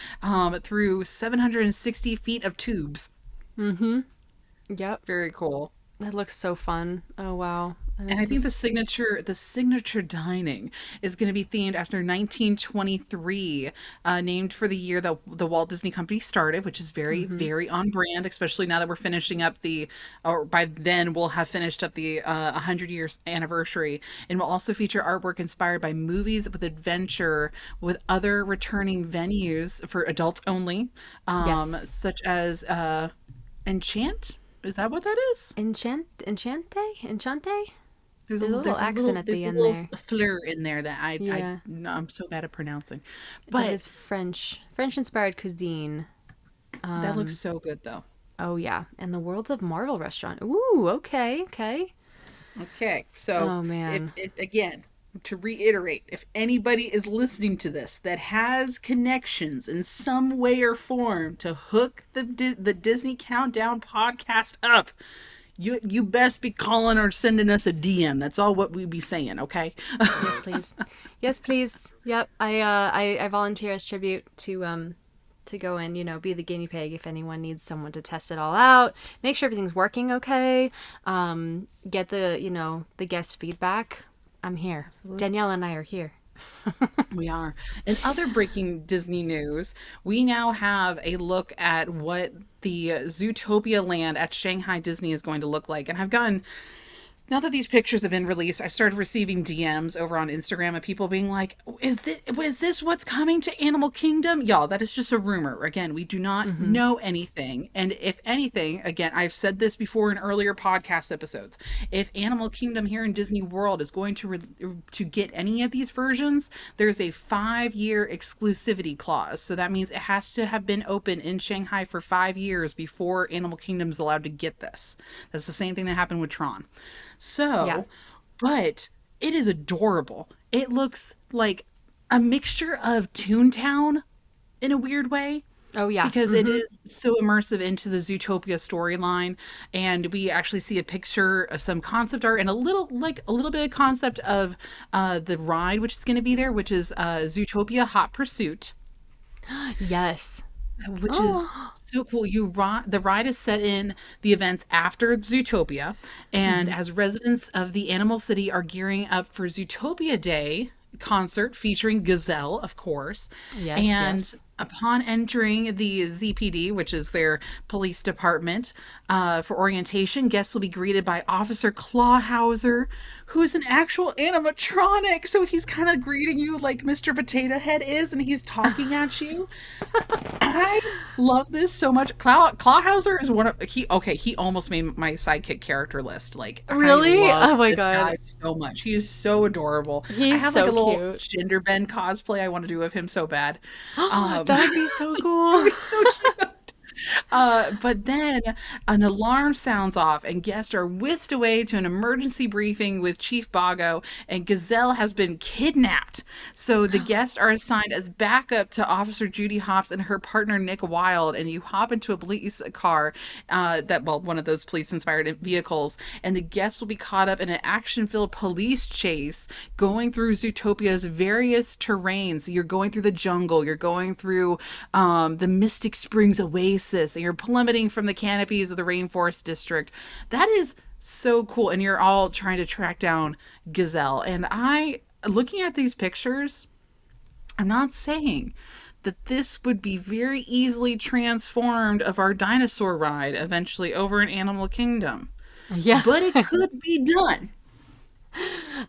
through 760 feet of tubes. Yep. Very cool. That looks so fun. Oh wow. And I it's think just the signature dining is going to be themed after 1923, named for the year that the Walt Disney Company started, which is very, very on brand, especially now that we're finishing up or by then we'll have finished up the 100 years anniversary. And will also feature artwork inspired by movies with adventure with other returning venues for adults only, yes. such as Enchant. Is that what that is? Enchante? There's There's a little accent at the end there. flair in there that Yeah. no, I'm so bad at pronouncing. But But it's French inspired cuisine. that looks so good though. Oh yeah, and the Worlds of Marvel restaurant. Ooh, okay. Okay, so Oh man. if again, to reiterate, if anybody is listening to this that has connections in some way or form to hook the Disney Countdown podcast up, you best be calling or sending us a DM. That's all what we be saying, okay? Yes, please. Yes, please. Yep. I volunteer as tribute to go and, be the guinea pig if anyone needs someone to test it all out. Make sure everything's working okay. Get the guest feedback. I'm here. Danielle and I are here. We are. In other breaking Disney news, we now have a look at what the Zootopia land at Shanghai Disney is going to look like. And I've gotten Now that these pictures have been released, I've started receiving DMs over on Instagram of people being like, is this what's coming to Animal Kingdom? Y'all, that is just a rumor. Again, we do not know anything. And if anything, again, I've said this before in earlier podcast episodes. If Animal Kingdom here in Disney World is going to get any of these versions, there's a 5-year exclusivity clause. So that means it has to have been open in Shanghai for 5 years before Animal Kingdom is allowed to get this. That's the same thing that happened with Tron. So, Yeah. but it is adorable. It looks like a mixture of Toontown in a weird way Oh yeah. because it is so immersive into the Zootopia storyline, and we actually see a picture of some concept art and a little bit of concept of the ride which is going to be there, which is Zootopia Hot Pursuit. Yes. Which is so cool. The ride is set in the events after Zootopia, and as residents of the Animal City are gearing up for Zootopia Day concert featuring Gazelle, of course. Yes, And yes. upon entering the ZPD, which is their police department, for orientation, guests will be greeted by Officer Clawhauser, who is an actual animatronic. So he's kind of greeting you like Mr. Potato Head is, and he's talking at you. I love this so much. Clawhauser is he almost made my sidekick character list. Like, Really? I love Oh my this God. guy so much. He is so adorable. I He's have so like a little cute. gender bend cosplay I want to do of him so bad. That would be so cool. So cute. But then an alarm sounds off and guests are whisked away to an emergency briefing with Chief Bago, and Gazelle has been kidnapped. So the guests are assigned as backup to Officer Judy Hopps and her partner Nick Wilde, and you hop into a police car, one of those police-inspired vehicles, and the guests will be caught up in an action-filled police chase going through Zootopia's various terrains. You're going through the jungle, you're going through the Mystic Springs Oasis, and you're plummeting from the canopies of the Rainforest District. That is so cool. And you're all trying to track down Gazelle. And looking at these pictures, I'm not saying that this would be very easily transformed of our dinosaur ride eventually over in Animal Kingdom. Yeah. But it could be done.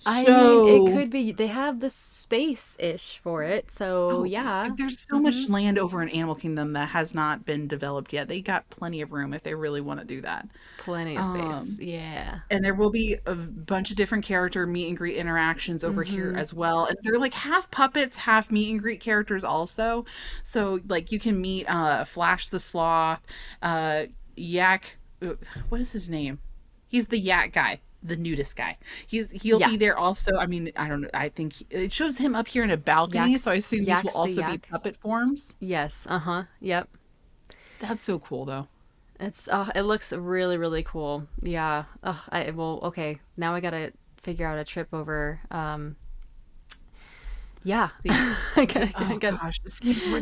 I So- mean, it could be. They have the space-ish for it, so yeah. There's so much land over in Animal Kingdom that has not been developed yet. They got plenty of room if they really want to do that. Plenty of space. Yeah. And there will be a bunch of different character meet and greet interactions over here as well. And they're like half puppets, half meet and greet characters also. So like you can meet Flash the Sloth, Yak. What is his name? He's the yak guy. The nudist guy. He'll Yeah. be there also. I mean, I don't know. I think it shows him up here in a balcony, Yaks- so I assume these Yaks will the also be yak. puppet forms. Yes. Yep. That's so cool, though. It looks really, really cool. Yeah. Okay. Now I gotta figure out a trip over. Yeah. I gotta. Gosh, see, why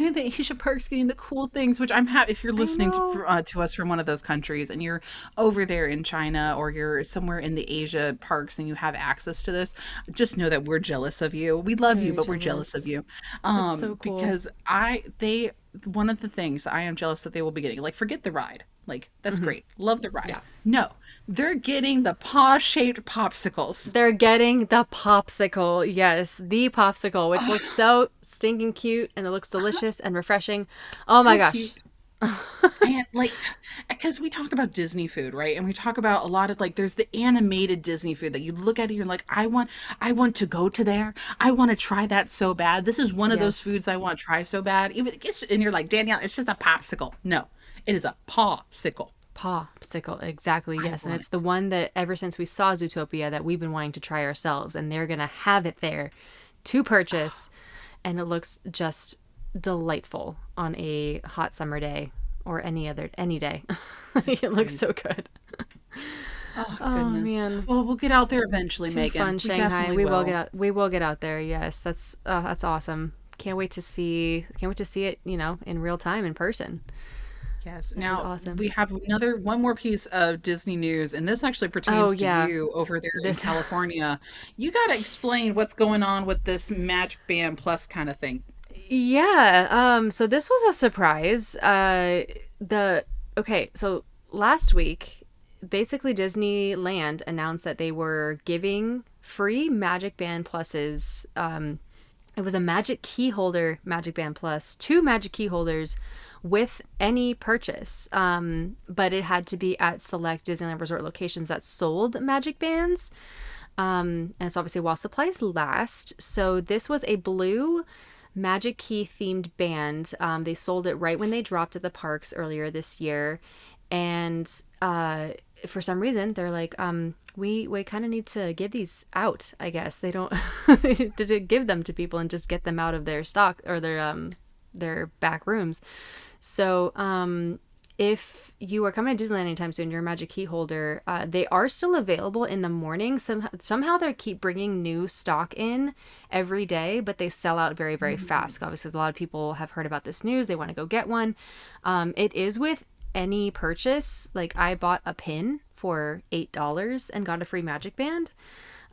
are the Asia parks getting the cool things? Which I'm happy if you're listening to us from one of those countries and you're over there in China or you're somewhere in the Asia parks and you have access to this. Just know that we're jealous of you. We love you, Very but we're jealous of jealous. you. That's so cool. Because one of the things I am jealous that they will be getting, like, forget the ride. Like, that's great. Love the ride. Yeah. No, they're getting the paw-shaped popsicles. They're getting the popsicle. Yes, the popsicle, which looks so stinking cute and it looks delicious and refreshing. Oh my gosh. Cute. And like, because we talk about Disney food, right? And we talk about a lot of like, there's the animated Disney food that you look at it, you're like, I want to go to there. I want to try that so bad. This is one of those Yes. foods I want to try so bad. And you're like, Danielle, it's just a popsicle. No, it is a pawsicle. Popsicle, exactly. Yes, and want it's the one that ever since we saw Zootopia that we've been wanting to try ourselves, and they're gonna have it there to purchase, and it looks just delightful on a hot summer day or any day. It looks so good. Oh, goodness. man. Well, we'll get out there eventually, Too Megan. fun, We Shanghai. definitely We will get out. We will get out there. Yes, that's awesome. Can't wait to see it. In real time, in person. Yes. Now awesome. we have one more piece of Disney news, and this actually pertains yeah. to you over there in California. You got to explain what's going on with this Magic Band Plus kind of thing. Yeah. So this was a surprise. So last week basically Disneyland announced that they were giving free Magic Band Pluses. It was a Magic Key Holder Magic Band Plus, 2 Magic Key Holders with any purchase. But it had to be at select Disneyland Resort locations that sold Magic Bands. And it's obviously while supplies last. So this was a blue Magic Key themed band. They sold it right when they dropped at the parks earlier this year. And for some reason, they're like, we kind of need to give these out, I guess. They don't to give them to people and just get them out of their stock or their back rooms. So if you are coming to Disneyland anytime soon, you're a Magic Key holder, they are still available in the morning. Somehow they keep bringing new stock in every day, but they sell out very, very fast. Obviously, a lot of people have heard about this news. They want to go get one. It is with any purchase. Like, I bought a pin for $8 and got a free Magic Band.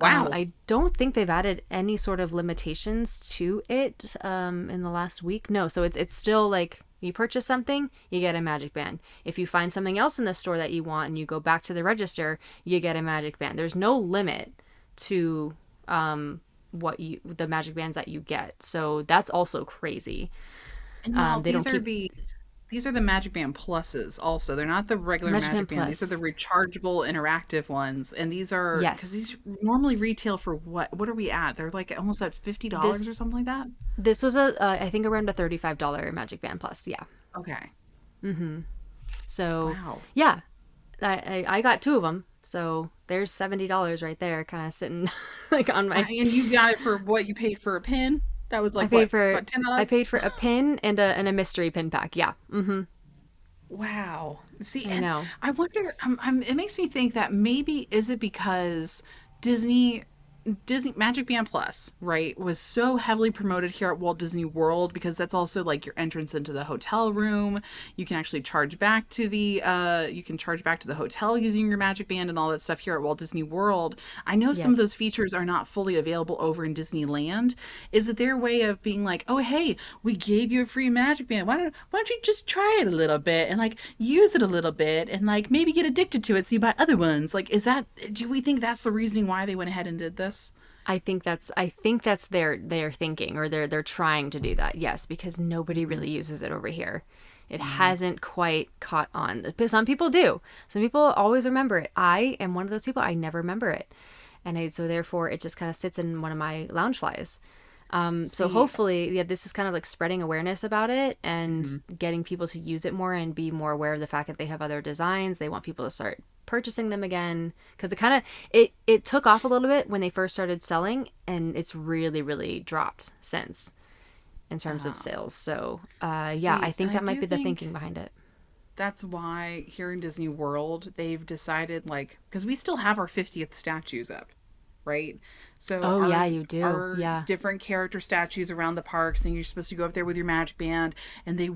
Wow. I don't think they've added any sort of limitations to it in the last week. No, so it's still like, you purchase something, you get a Magic Band. If you find something else in the store that you want and you go back to the register, you get a Magic Band. There's no limit to the Magic Bands that you get. So that's also crazy. And now They don't these are the Magic Band Pluses also. They're not the regular Magic Band. These are the rechargeable interactive ones. And these are, because these normally retail for what are we at? They're like almost at $50 or something like that. This was I think around a $35 Magic Band Plus. Yeah. Okay. So wow. Yeah, I got 2 of them. So there's $70 right there, kind of sitting like on my. And you got it for what you paid for a pin? That was like I paid for $10? I paid for a pin and a mystery pin pack. Yeah. Wow. See, I know. I wonder. It makes me think that maybe is it because Disney Magic Band Plus, right, was so heavily promoted here at Walt Disney World, because that's also like your entrance into the hotel room. You can actually charge back to the hotel using your Magic Band and all that stuff here at Walt Disney World. I know some of those features are not fully available over in Disneyland. Is it their way of being like, oh hey, we gave you a free Magic Band, why don't you just try it a little bit and like use it a little bit and like maybe get addicted to it so you buy other ones? Like, do we think that's the reasoning why they went ahead and did this? I think that's their thinking, or they're trying to do that. Yes, because nobody really uses it over here. It hasn't quite caught on. But some people do. Some people always remember it. I am one of those people. I never remember it, and so therefore it just kind of sits in one of my lounge flies. So hopefully, this is kind of like spreading awareness about it and getting people to use it more and be more aware of the fact that they have other designs. They want people to start purchasing them again, because it took off a little bit when they first started selling, and it's really, really dropped since in terms of sales. So I think that might be the thinking behind it. That's why here in Disney World they've decided, like, because we still have our 50th statues up, right? So you do. Our different character statues around the parks, and you're supposed to go up there with your Magic Band and you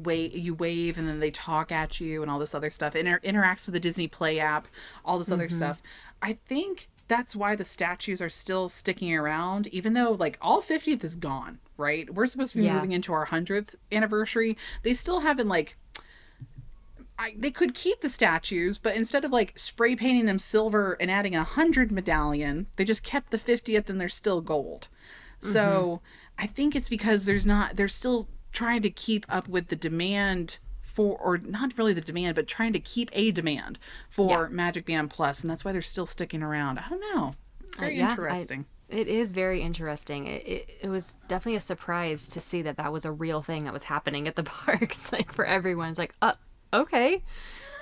wave and then they talk at you and all this other stuff. It interacts with the Disney Play app, all this other stuff. I think that's why the statues are still sticking around, even though like all 50th is gone, right? We're supposed to be moving into our 100th anniversary. They still haven't like, they could keep the statues, but instead of like spray painting them silver and adding 100 medallion, they just kept the 50th and they're still gold. So I think it's because they're still trying to keep up with the demand for, or not really the demand, but trying to keep a demand for Magic Band Plus. And that's why they're still sticking around. I don't know. Very interesting. It is very interesting. It was definitely a surprise to see that was a real thing that was happening at the parks, like for everyone. It's like, okay,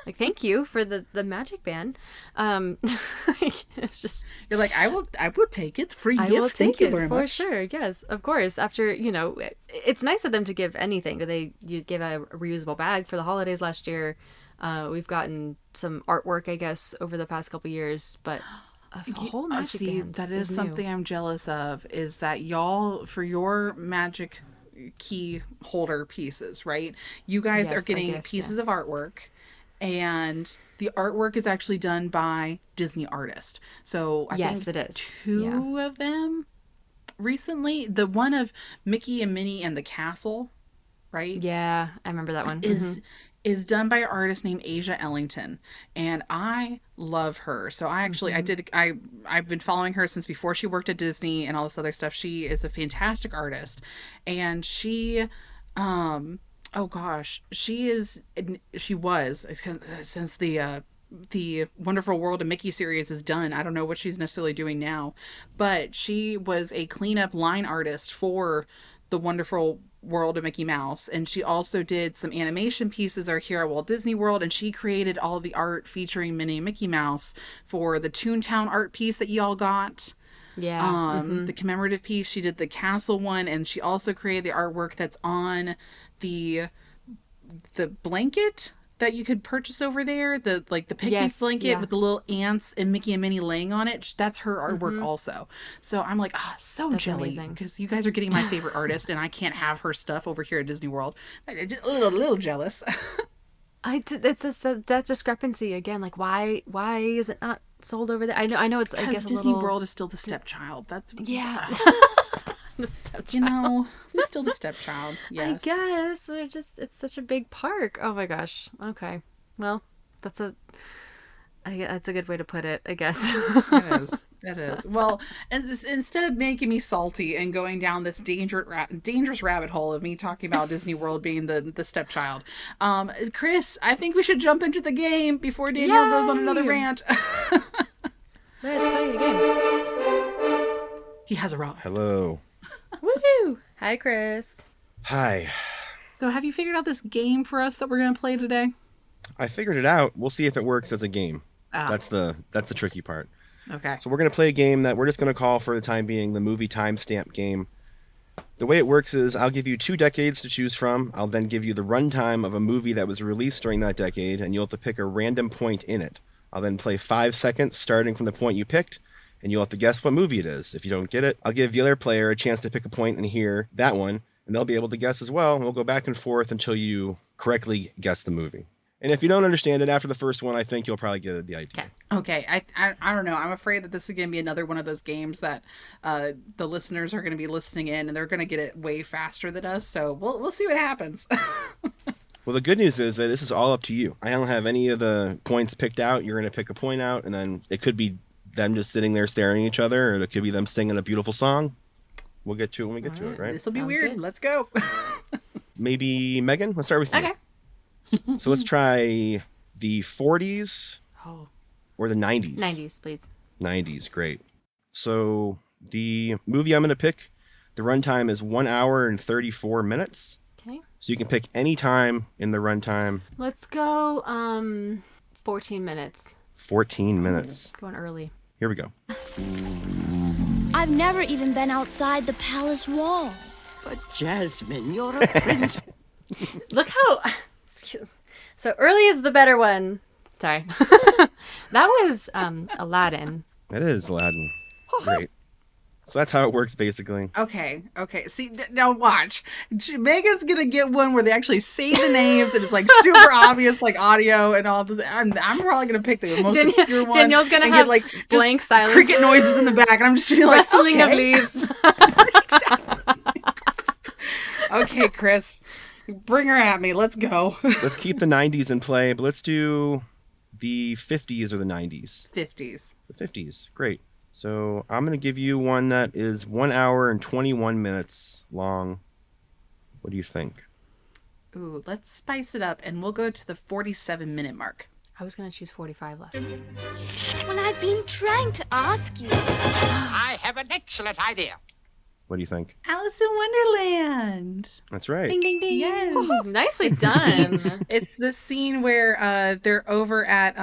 like thank you for the Magic Band. It's just, you're like, I will take it. Free gift. I will take thank you it very much. For sure. Yes, of course. After it's nice of them to give anything. You gave a reusable bag for the holidays last year. We've gotten some artwork, I guess, over the past couple years, but a whole Magic Band. That is something I'm jealous of. Is that y'all, for your Magic Key holder pieces, right? You guys are getting pieces of artwork, and the artwork is actually done by Disney artists. So I think it is. 2 of them recently. The one of Mickey and Minnie and the castle, right? Yeah, I remember that one. is done by an artist named Asia Ellington, and I love her. So I actually I've been following her since before she worked at Disney and all this other stuff. She is a fantastic artist, and she oh gosh, she was since the Wonderful World of Mickey series is done. I don't know what she's necessarily doing now, but she was a cleanup line artist for the Wonderful World of Mickey Mouse, and she also did some animation pieces are here at Walt Disney World, and she created all the art featuring Minnie and Mickey Mouse for the Toontown art piece that y'all got. Yeah. The commemorative piece. She did the castle one, and she also created the artwork that's on the blanket that you could purchase over there, the picnic Yes, blanket yeah. with the little ants and Mickey and Minnie laying on it. That's her artwork also. So I'm like, so That's jelly amazing. because you guys are getting my favorite artist and I can't have her stuff over here at Disney World. I'm just a little jealous. It's just that discrepancy again. Like, why is it not sold over there? I know it's, I Because guess, a Disney little... World is still the stepchild. That's Yeah. you know, we're still the stepchild. Yes. I guess it's such a big park. Oh my gosh. Okay. Well, that's a good way to put it, I guess. It is. It is. Well, and instead of making me salty and going down this dangerous rabbit hole of me talking about Disney World being the stepchild, Chris, I think we should jump into the game before Danielle goes on another Yay! rant. Let's play again. He has a rock. Hello. Woohoo! Hi, Chris. Hi. So, have you figured out this game for us that we're going to play today? I figured it out. We'll see if it works as a game. Ah. That's the tricky part. Okay. So we're going to play a game that we're just going to call for the time being the movie timestamp game. The way it works is I'll give you 2 decades to choose from. I'll then give you the runtime of a movie that was released during that decade, and you'll have to pick a random point in it. I'll then play 5 seconds starting from the point you picked, and you'll have to guess what movie it is. If you don't get it, I'll give the other player a chance to pick a point and hear that one, and they'll be able to guess as well, and we'll go back and forth until you correctly guess the movie. And if you don't understand it after the first one, I think you'll probably get the idea. Okay, I don't know. I'm afraid that this is going to be another one of those games that the listeners are going to be listening in, and they're going to get it way faster than us. So we'll see what happens. Well, the good news is that this is all up to you. I don't have any of the points picked out. You're going to pick a point out, and then it could be them just sitting there staring at each other, or it could be them singing a beautiful song. We'll get to it when we get to it, right? This will be Sounds weird. good. Let's go. Maybe Megan? Let's start with you. Okay. So let's try the 40s Oh, or the 90s. 90s, please. 90s, great. So the movie I'm going to pick, the runtime is 1 hour and 34 minutes. Okay. So you can pick any time in the runtime. Let's go 14 minutes. 14 minutes. Going early. Here we go. I've never even been outside the palace walls. But Jasmine, you're a prince. Look how... So early is the better one. Sorry. That was Aladdin. That is Aladdin. Great. So that's how it works, basically. okay. See, now watch. Megan's gonna get one where they actually say the names and it's like super obvious, like audio and all this. I'm probably gonna pick the most obscure one. Danielle's gonna and have get, like just blank silence. cricket noises in the back, and I'm just feeling like, Rustling of okay. leaves. Okay, Chris, bring her at me. Let's go. Let's keep the 90s in play, but let's do the 50s or the 90s. 50s. The 50s. Great. So I'm going to give you one that is 1 hour and 21 minutes long. What do you think? Ooh, let's spice it up, and we'll go to the 47-minute mark. I was going to choose 45 last year. Well, I've been trying to ask you. I have an excellent idea. What do you think? Alice in Wonderland. That's right. Ding, ding, ding. Yes. Nicely done. It's the scene where they're over at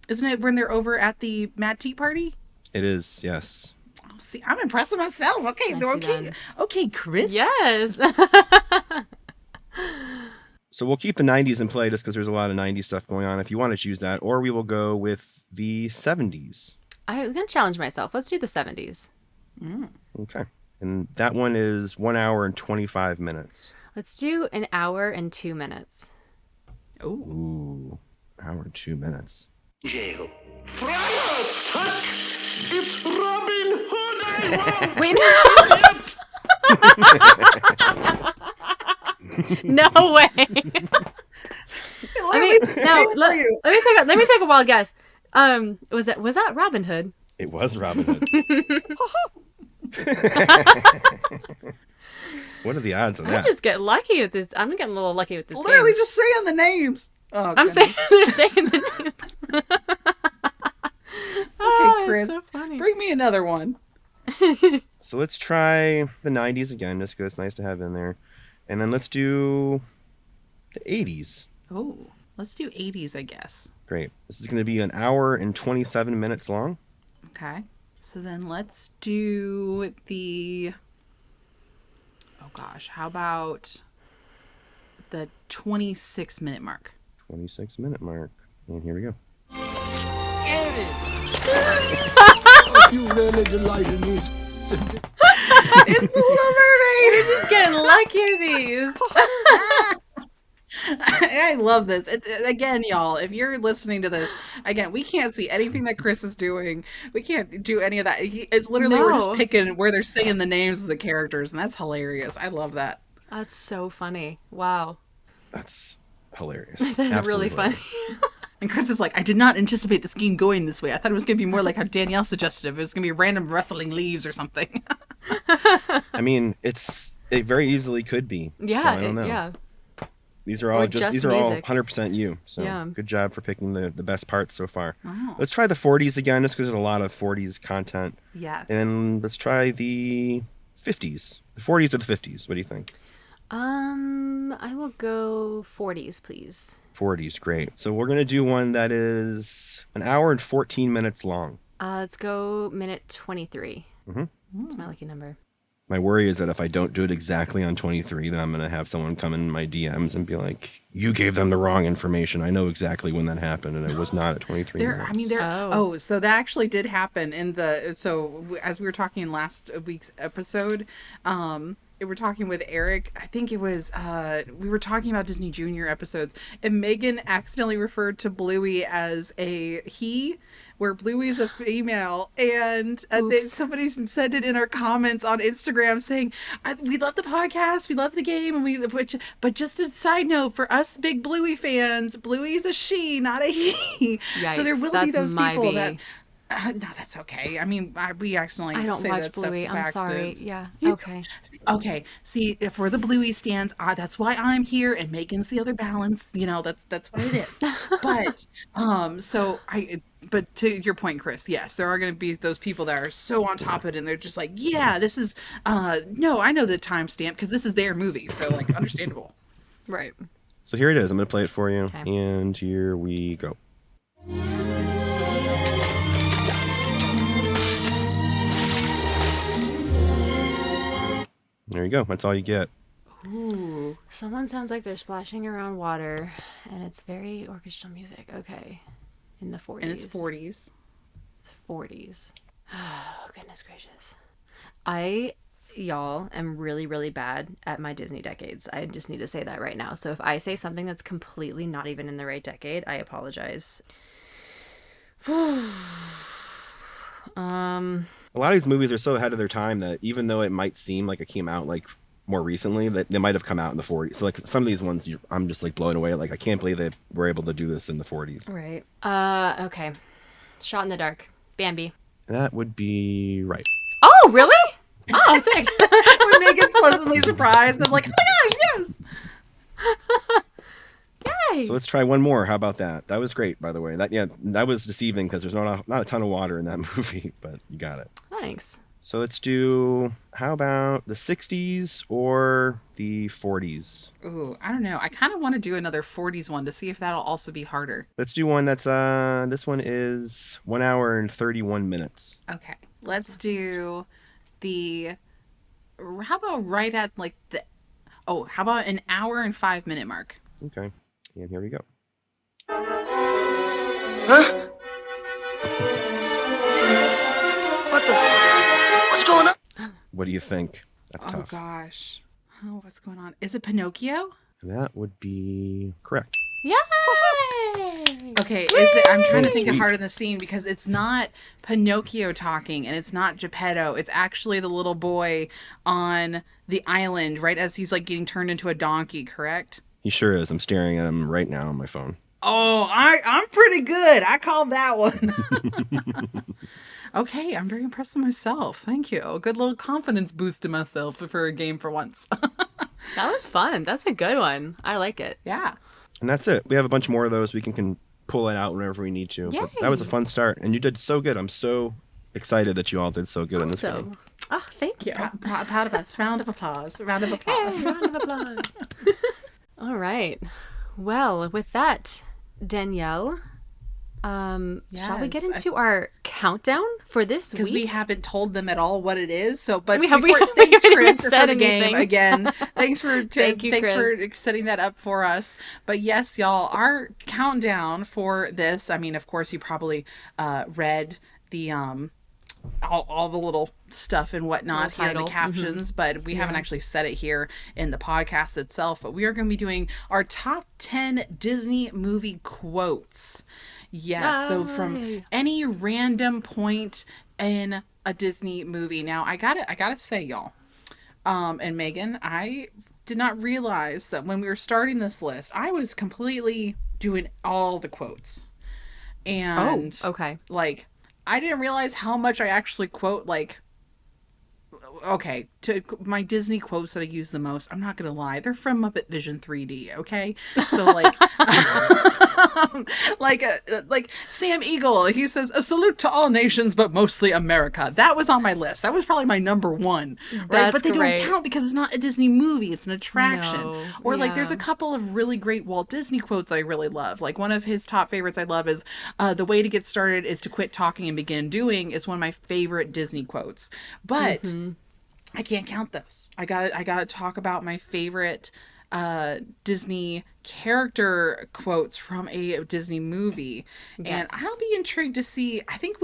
isn't it when they're over at the Mad Tea Party? It is, yes. Oh, see, I'm impressed with myself. Okay, Nicely okay, done. okay, Chris. Yes. So we'll keep the 90s in play just because there's a lot of 90s stuff going on if you want to choose that. Or we will go with the 70s. I'm going to challenge myself. Let's do the 70s. Okay. And that one is 1 hour and 25 minutes. Let's do an hour and 2 minutes. Ooh. Ooh, hour and 2 minutes. Jail. Friar Tuck! It's Robin Hood I Wait. No way. Or I at mean, least now pay for you. let me take a wild guess. Was that Robin Hood? It was Robin Hood. What are the odds of I that? just get lucky with this. I'm getting a little lucky with this Literally game. just saying the names. Oh, I'm saying goodness. they're saying the names. Okay, Chris, so funny. bring me another one. So let's try the 90s again, just because it's nice to have in there. And then let's do the 80s. Oh, let's do 80s, I guess. Great. This is going to be an hour and 27 minutes long. Okay. So then let's do the... Oh, gosh. How about the 26-minute mark? 26-minute mark. And here we go. You really delight in these. It's the Little Mermaid! We're just getting lucky with these. I love this. Again, y'all, if you're listening to this, again, we can't see anything that Chris is doing. We can't do any of that. It's literally, we're No. just picking where they're saying the names of the characters, and that's hilarious. I love that. That's so funny. Wow. That's hilarious. That's Absolutely really funny. hilarious. And Chris is like, I did not anticipate this game going this way. I thought it was going to be more like how Danielle suggested. It was going to be random rustling leaves or something. I mean, it very easily could be. Yeah, So I don't know. yeah. These are all Or just these are all music. 100% you. So Yeah. good job for picking the best parts so far. Oh. Let's try the 40s again, just because there's a lot of 40s content. Yes. And then let's try the 50s. The 40s or the 50s. What do you think? I will go 40s, please. 40s, great. So we're gonna do one that is an hour and 14 minutes long. Let's go minute 23. Mhm. That's my lucky number. My worry is that if I don't do it exactly on 23, then I'm gonna have someone come in my DMs and be like, "You gave them the wrong information. I know exactly when that happened, and it was not at 23 minutes." Oh. So that actually did happen as we were talking in last week's episode, we were talking with Eric. I think it was, we were talking about Disney Junior episodes, and Megan accidentally referred to Bluey as a he, where Bluey's a female. And somebody said it in our comments on Instagram saying, we love the podcast, we love the game, and but just a side note for us big Bluey fans, Bluey's a she, not a he. So there Yikes, will be that's those my people B. that... no, that's okay. I mean, we accidentally I don't say watch that stuff Bluey. by I'm accident. sorry. Yeah. You- Okay. Okay. See, for the Bluey stands, that's why I'm here, and Megan's the other balance. That's what it is. But to your point, Chris, yes, there are going to be those people that are so on top of it, and they're just like, yeah, this is, no, I know the timestamp because this is their movie, so like, understandable. Right. So here it is. I'm gonna play it for you, Okay. and here we go. There you go. That's all you get. Ooh. Someone sounds like they're splashing around water, and it's very orchestral music. Okay. In the 40s. And it's 40s. It's 40s. Oh, goodness gracious. Y'all, am really, really bad at my Disney decades. I just need to say that right now. So if I say something that's completely not even in the right decade, I apologize. A lot of these movies are so ahead of their time that even though it might seem like it came out like more recently, that they might have come out in the 40s. So like some of these ones, I'm just like blown away. Like I can't believe they were able to do this in the 40s. Right. Okay. Shot in the dark. Bambi. That would be right. Oh, really? Oh, sick. When Megan's pleasantly surprised, I'm like, oh my gosh, yes! Yay. So let's try one more. How about that? That was great, by the way. That was deceiving because there's not a ton of water in that movie, but you got it. Thanks. So let's do, how about the 60s or the 40s? Ooh, I don't know. I kind of want to do another 40s one to see if that'll also be harder. Let's do one that's, this one is 1 hour and 31 minutes. Okay, let's do how about right at like how about an hour and 5 minute mark? Okay, and here we go. Huh? What's going on? What do you think? That's Oh tough. gosh. Oh, what's going on? Is it Pinocchio? And that would be correct. Yay! Okay, I'm trying to think of Sweet. hard in the scene because it's not Pinocchio talking and it's not Geppetto. It's actually the little boy on the island right as he's like getting turned into a donkey, correct? He sure is. I'm staring at him right now on my phone. Oh, I'm pretty good. I called that one. Okay, I'm very impressed with myself. Thank you. Good little confidence boost to myself for a game for once. That was fun. That's a good one. I like it. Yeah. And that's it. We have a bunch more of those. We can pull it out whenever we need to. Yay. But that was a fun start. And you did so good. I'm so excited that you all did so good in this game. Oh, thank you. Proud of us. Round of applause. Round of applause. Hey, round of applause. All right. Well, with that, Danielle, shall we get into our countdown for this week? Because we haven't told them at all what it is. So, but we thanks, haven't Chris, said for the anything. game again. Thanks for Thank you, thanks Chris. for setting that up for us. But yes, y'all, our countdown for this. I mean, of course, you probably read the all the little stuff and whatnot here in the captions, but we haven't actually said it here in the podcast itself. But we are going to be doing our top 10 Disney movie quotes. Yes, so from any random point in a Disney movie. Now, I gotta say, y'all, and Megan, I did not realize that when we were starting this list, I was completely doing all the quotes. And okay. Like, I didn't realize how much I actually quote, like, okay, to my Disney quotes that I use the most, I'm not gonna lie, they're from Muppet Vision 3D, okay? So, like, like Sam Eagle, he says, "A salute to all nations, but mostly America." That was on my list. That was probably my number one, right? That's but they great. don't count because it's not a Disney movie; it's an attraction. No, Or like, there's yeah. a couple of really great Walt Disney quotes that I really love. Like one of his top favorites I love is, "The way to get started is to quit talking and begin doing." Is one of my favorite Disney quotes, but I can't count those. I gotta talk about my favorite Disney character quotes from a Disney movie. Yes. And I'll be intrigued to see. I think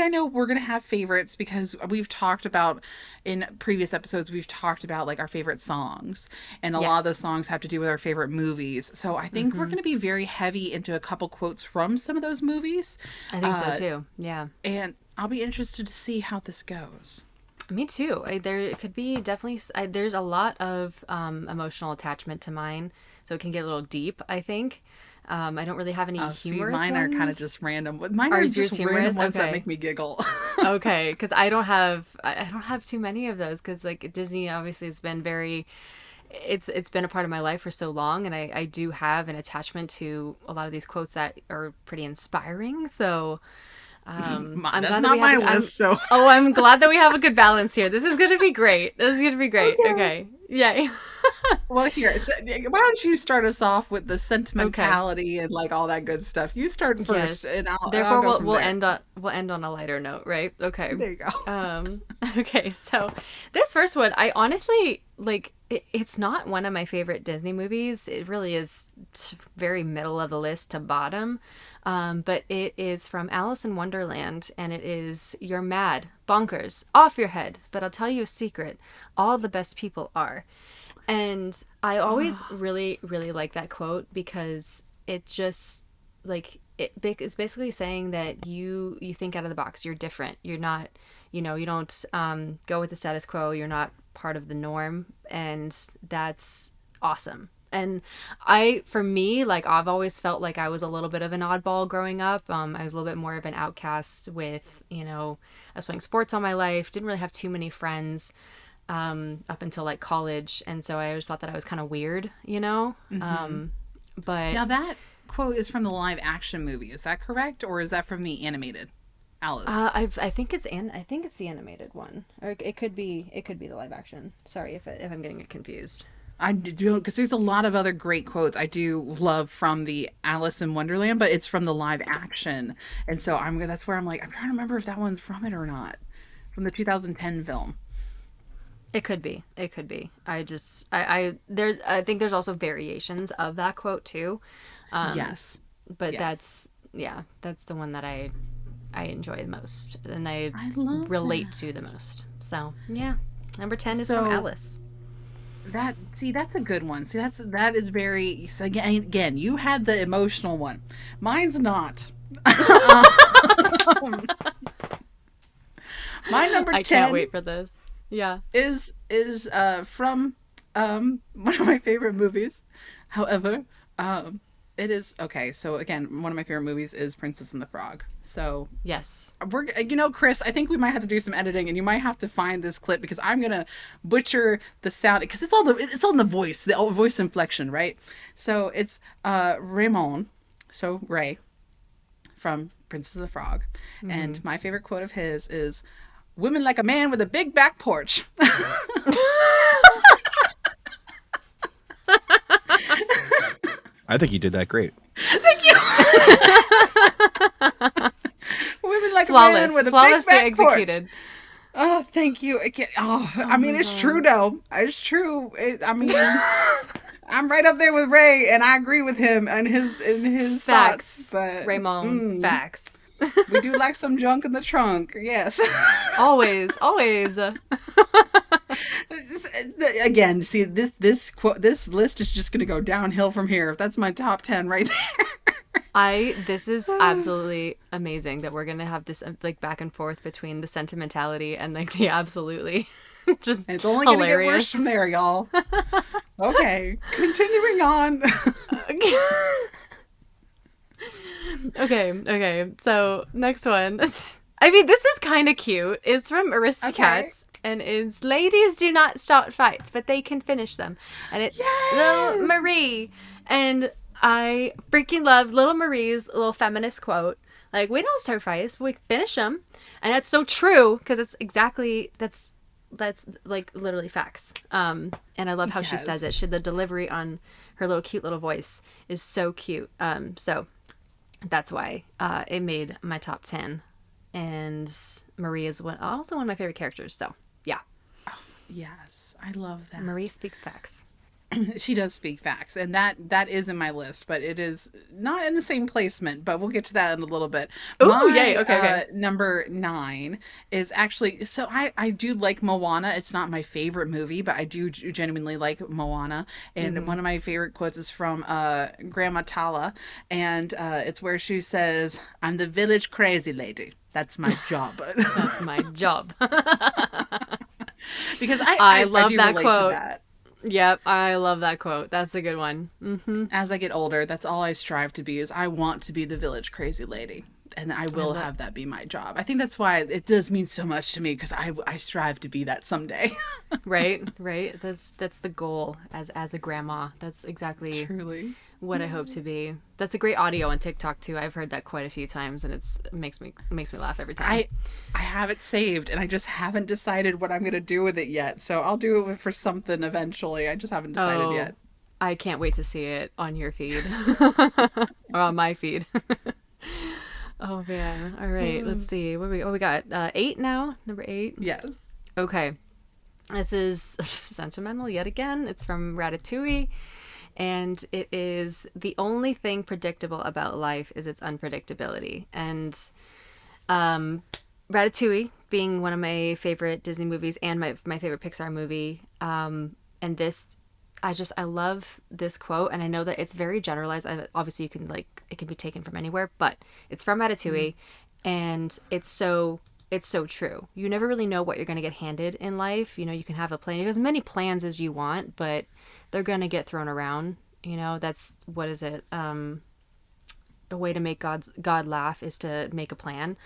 I know we're gonna have favorites because we've talked about in previous episodes, we've talked about like our favorite songs, and a lot of those songs have to do with our favorite movies. So I think we're gonna be very heavy into a couple quotes from some of those movies. I think so too. Yeah. And I'll be interested to see how this goes. Me too. There could be definitely. There's a lot of emotional attachment to mine, so it can get a little deep. I think. I don't really have any humorous mine ones. are kind of just random. Mine are yours just random humorous? ones that Okay. make me giggle. Okay, because I don't have too many of those. Because like Disney, obviously, has been very. It's been a part of my life for so long, and I do have an attachment to a lot of these quotes that are pretty inspiring. So. I'm That's glad not that we my have list, so. Oh, I'm glad that we have a good balance here. This is going to be great. Okay. Yay. Well, here, so, why don't you start us off with the sentimentality and like all that good stuff? You start first, and I'll Therefore, go from we'll there. end on a lighter note, right? Okay. There you go. Okay, so this first one, I honestly like. It's not one of my favorite Disney movies. It really is very middle of the list to bottom. But it is from Alice in Wonderland, and it is, "You're mad, bonkers, off your head, but I'll tell you a secret. All the best people are." And I always really, really like that quote because it just, like, it's basically saying that you think out of the box. You're different. You're not, you don't go with the status quo. You're not part of the norm, and that's awesome. And for me, like, I've always felt like I was a little bit of an oddball growing up. I was a little bit more of an outcast with, I was playing sports all my life, didn't really have too many friends up until like college, and so I always thought that I was kind of weird, but Now that quote is from the live action movie. Is that correct, or is that from the animated Alice? I think it's the animated one, or it could be the live action. Sorry if I'm getting it confused. I do, because there's a lot of other great quotes I do love from the Alice in Wonderland, but it's from the live action, and so that's where I'm like, I'm trying to remember if that one's from it or not, from the 2010 film. It could be. I think there's also variations of that quote too. Yes, but yes. that's the one that I enjoy the most, and I love relate to the most. So yeah, number 10 is So- from Alice. That's a good one. That is very, so again, you had the emotional one. Mine's not. My number 10 I can't wait for this. Yeah. is from one of my favorite movies, However, it is okay. So again, one of my favorite movies is Princess and the Frog. So Yes. we're, Chris, I think we might have to do some editing, and you might have to find this clip because I'm gonna butcher the sound because it's on the voice, the voice inflection, right? So it's Raymond, so Ray, from Princess of the Frog, and my favorite quote of his is, "Women like a man with a big back porch." I think you did that great. Thank you. Women like a man with a big Flawlessly back executed. porch. Oh, thank you. I mean, it's true though. It's true. I mean, I'm right up there with Ray, and I agree with him and his Facts. thoughts. But Raymond, facts. we do like some junk in the trunk. Yes. Always, always. Again, see this list is just gonna go downhill from here. That's my top 10 right there. This is absolutely amazing that we're gonna have this like back and forth between the sentimentality and like the absolutely just And it's only gonna hilarious. get worse from there, y'all. Okay, continuing on. Okay. So next one. I mean, this is kind of cute. It's from Aristocats, and it's "Ladies do not start fights, but they can finish them." And it's Little Marie, and I freaking love Little Marie's little feminist quote. Like, we don't start fights, but we finish them, and that's so true because it's exactly that's like literally facts. And I love how she says it. The delivery on her cute little voice is so cute. So that's why it made my top 10. And Marie is also one of my favorite characters. So yeah. Yes, I love that. Marie speaks facts. She does speak facts, and that is in my list, but it is not in the same placement, but we'll get to that in a little bit. Ooh, yay. Okay. Number 9 is actually, so I do like Moana. It's not my favorite movie, but I do genuinely like Moana, and one of my favorite quotes is from Grandma Tala, and it's where she says, "I'm the village crazy lady. That's my job." That's my job. Because I love do that relate quote. to that. Yep, I love that quote. That's a good one. As I get older, that's all I strive to be, is I want to be the village crazy lady. And I will have that be my job. I think that's why it does mean so much to me, because I strive to be that someday. Right. That's the goal as a grandma. That's exactly Truly. what I hope to be. That's a great audio on TikTok too. I've heard that quite a few times, and it makes me laugh every time. I have it saved, and I just haven't decided what I'm going to do with it yet. So I'll do it for something eventually. I just haven't decided yet. I can't wait to see it on your feed or on my feed. Oh man! All right, let's see. We got 8 now. Number 8. Yes. Okay, this is sentimental yet again. It's from Ratatouille, and it is "The only thing predictable about life is its unpredictability." And Ratatouille being one of my favorite Disney movies and my favorite Pixar movie, and this. I love this quote, and I know that it's very generalized. Obviously, you can it can be taken from anywhere, but it's from Ratatouille, and it's so true. You never really know what you're going to get handed in life. You know, you can have as many plans as you want, but they're going to get thrown around. You know, that's what is it? A way to make God laugh is to make a plan,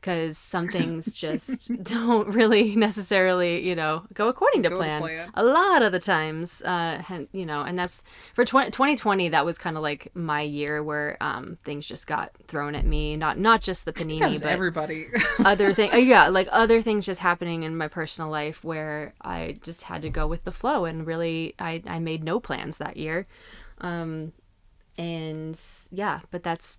because some things just don't really necessarily, go according to plan. A lot of the times, and that's for 2020. That was kind of like my year where things just got thrown at me. Not just the panini, but everybody. Other thing, like other things just happening in my personal life where I just had to go with the flow, and really I made no plans that year. And yeah, but that's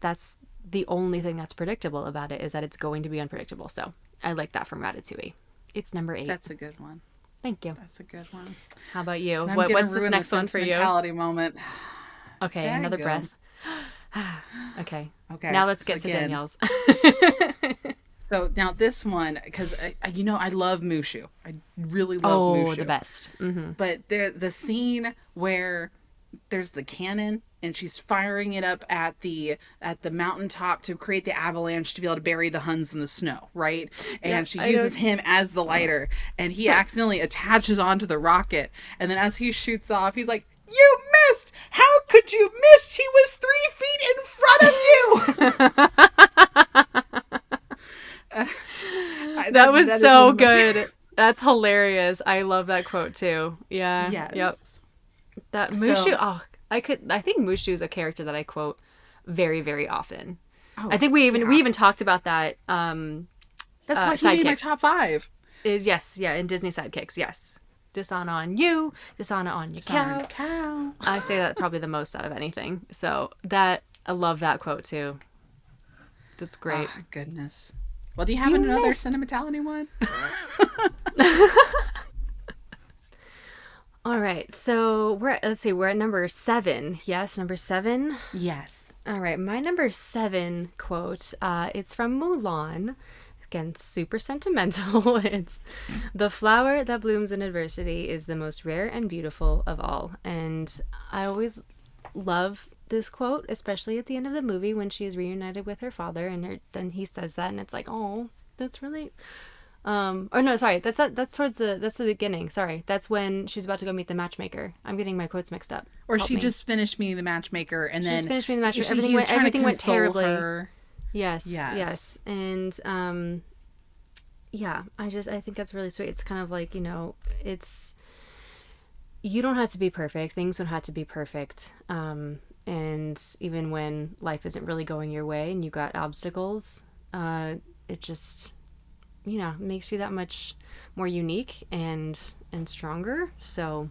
the only thing that's predictable about it, is that it's going to be unpredictable. So I like that from Ratatouille. It's number 8. That's a good one. Thank you. That's a good one. How about you? What's this next one for you? Sentimentality moment. Okay, another breath. Okay. Okay. Now let's get to Danielle's. So now this one, because I love Mushu. I really love Mushu. Oh, the best. Mm-hmm. But the scene where there's the cannon and she's firing it up at the mountaintop to create the avalanche to be able to bury the Huns in the snow, right? And she uses him as the lighter, and he accidentally attaches onto the rocket, and then as he shoots off, he's like, You missed! How could you miss? He was 3 feet in front of you! That was is so one of my- good. That's hilarious. I love that quote too. Yeah. Yes. Yep. That So- Mushu. I think Mushu is a character that I quote very, very often. Oh, I think we even talked about that. That's why he made my sidekicks. top 5. In Disney sidekicks. Yes. Dishonor on you, dishonor on your cow. Cow. I say that probably the most out of anything. So I love that quote too. That's great. Oh, goodness. Well, do you have another sentimentality one? All right, so we're at number 7. Yes, number 7. Yes. All right, my number 7 quote. It's from Mulan. Again, super sentimental. It's the flower that blooms in adversity is the most rare and beautiful of all. And I always love this quote, especially at the end of the movie when she's reunited with her father, and then he says that, and it's like, oh, that's really. Or no, sorry, that's the beginning. Sorry, that's when she's about to go meet the matchmaker. I'm getting my quotes mixed up. Or Help she me. just finished meeting the matchmaker, and then Just finished meeting the matchmaker. he's trying to Everything went console terribly. her. Yes. And yeah, I think that's really sweet. It's kind of like, you don't have to be perfect. Things don't have to be perfect. And even when life isn't really going your way and you got obstacles, it just, makes you that much more unique and stronger. So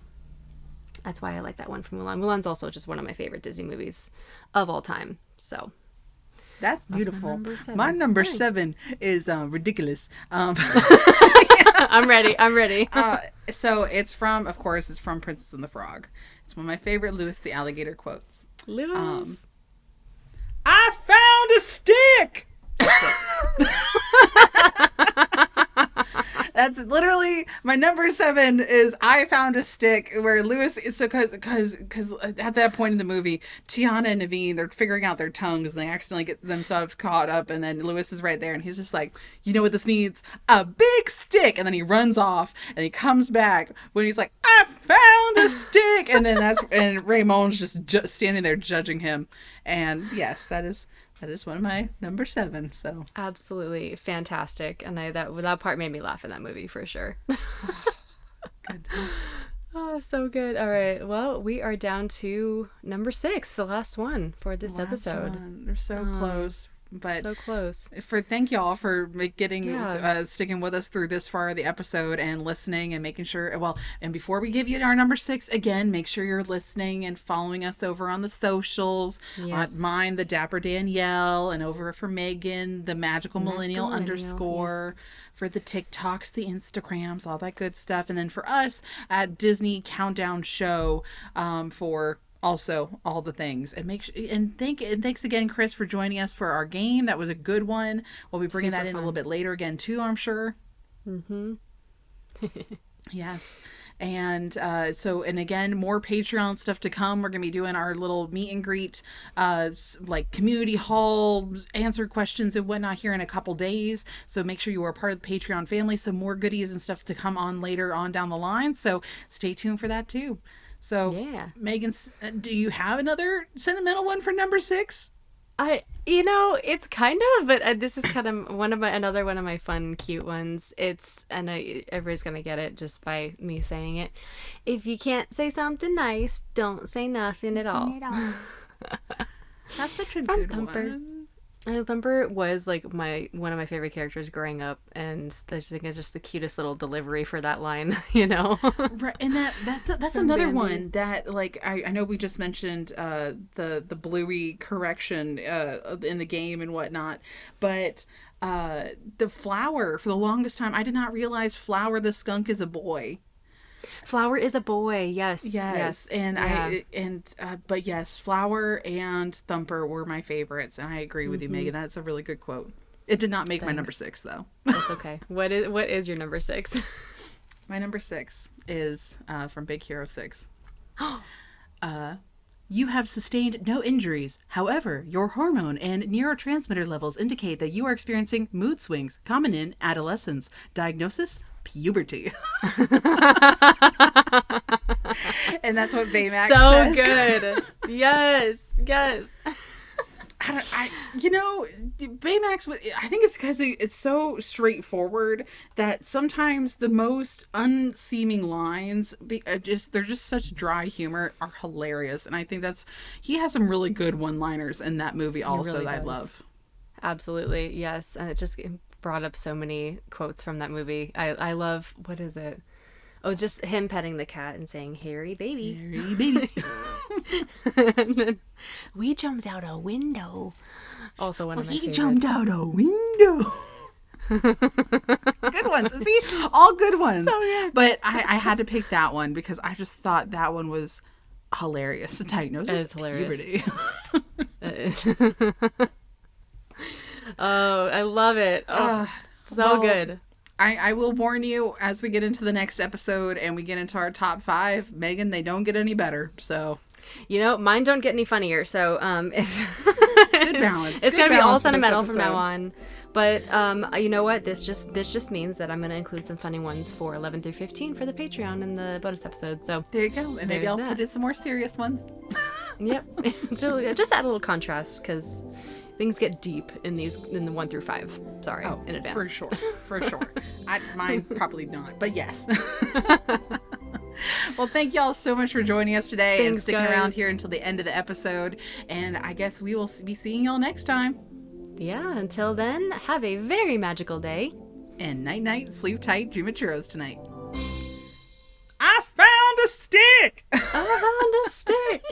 that's why I like that one from Mulan. Mulan's also just one of my favorite Disney movies of all time. So That's beautiful. my number 7. My number Nice. 7 is ridiculous. I'm ready. So it's from Princess and the Frog. It's one of my favorite Louis the Alligator quotes. Lewis. I found a stick. That's literally my number 7 is I found a stick, where Louis, so because at that point in the movie, Tiana and Naveen, they're figuring out their tongues and they accidentally get themselves caught up, and then Louis is right there and he's just like, you know what this needs? A big stick. And then he runs off and he comes back when he's like, I found a stick. And then and Raymond's just standing there judging him. And yes, that is one of my number 7. So Absolutely fantastic, and that part made me laugh in that movie for sure. goodness. Oh, so good. All right, well, we are down to number 6, the last one for this Last episode. one. They're so close, but So close. thank y'all for sticking with us through this far of the episode and listening and making sure. Well, and before we give you our number 6 again, make sure you're listening and following us over on the socials. Yes. On mine, the Dapper Danielle, and over for Megan, the Magical Millennial _. For the TikToks, the Instagrams, all that good stuff. And then for us at Disney Countdown Show, for also all the things. And thanks again, Chris, for joining us for our game. That was a good one. We'll be bringing Super that in fun. a little bit later again too, I'm sure. Mm-hmm. Yes. And and again, more Patreon stuff to come. We're gonna be doing our little meet and greet, like community hall, answer questions and whatnot here in a couple days. So make sure you are part of the Patreon family. Some more goodies and stuff to come on later on down the line. So stay tuned for that too. So Yeah. Megan, do you have another sentimental one for number 6? It's kind of, but this is kind of another one of my fun, cute ones. Everybody's gonna get it just by me saying it. If you can't say something nice, don't say nothing at all. That's such a From good Thumper. one. Thumper was like one of my favorite characters growing up, and I think it's just the cutest little delivery for that line, Right, and that's another Bambi. one that, like, I know we just mentioned the Bluey correction in the game and whatnot, but the Flower, for the longest time I did not realize Flower the skunk is a boy. Flower is a boy. Yes. And Yeah. but yes, Flower and Thumper were my favorites, and I agree with you, Megan. That's a really good quote. It did not make my number 6 though. That's okay. What is your number 6? My number 6 is from Big Hero 6. You have sustained no injuries. However, your hormone and neurotransmitter levels indicate that you are experiencing mood swings common in adolescence. Diagnosis: puberty. And that's what Baymax So says. good. Yes. Baymax, I think it's because it's so straightforward that sometimes the most unseeming lines, they're just such dry humor, are hilarious. And I think he has some really good one-liners in that movie also really that I does. love. Absolutely. Yes. And it just brought up so many quotes from that movie. I love, what is it? Oh, just him petting the cat and saying, "Hairy baby." Hairy baby. And then, "We jumped out a window." Also one of my He favorites. jumped out a window. Good ones. See, all good ones. So good. But I had to pick that one because I just thought that one was hilarious. Diagnosis It's hilarious. puberty. Oh, I love it. Oh, so well, good. I will warn you as we get into the next episode and we get into our top 5, Megan, they don't get any better. So Mine don't get any funnier. So good balance. It's gonna be all balance for this sentimental from now episode. on. But you know what? This just means that I'm gonna include some funny ones for 11 through 15 for the Patreon in the bonus episode. So There you go. And maybe There's I'll that. put in some more serious ones. yep. So just add a little contrast because things get deep in the 1 through 5. Sorry, in advance. For sure. Mine probably not, but yes. Well, thank y'all so much for joining us today and Thanks, sticking guys. around here until the end of the episode. And I guess we will be seeing y'all next time. Yeah. Until then, have a very magical day. And night, sleep tight, dream of churros tonight. I found a stick! I found a stick.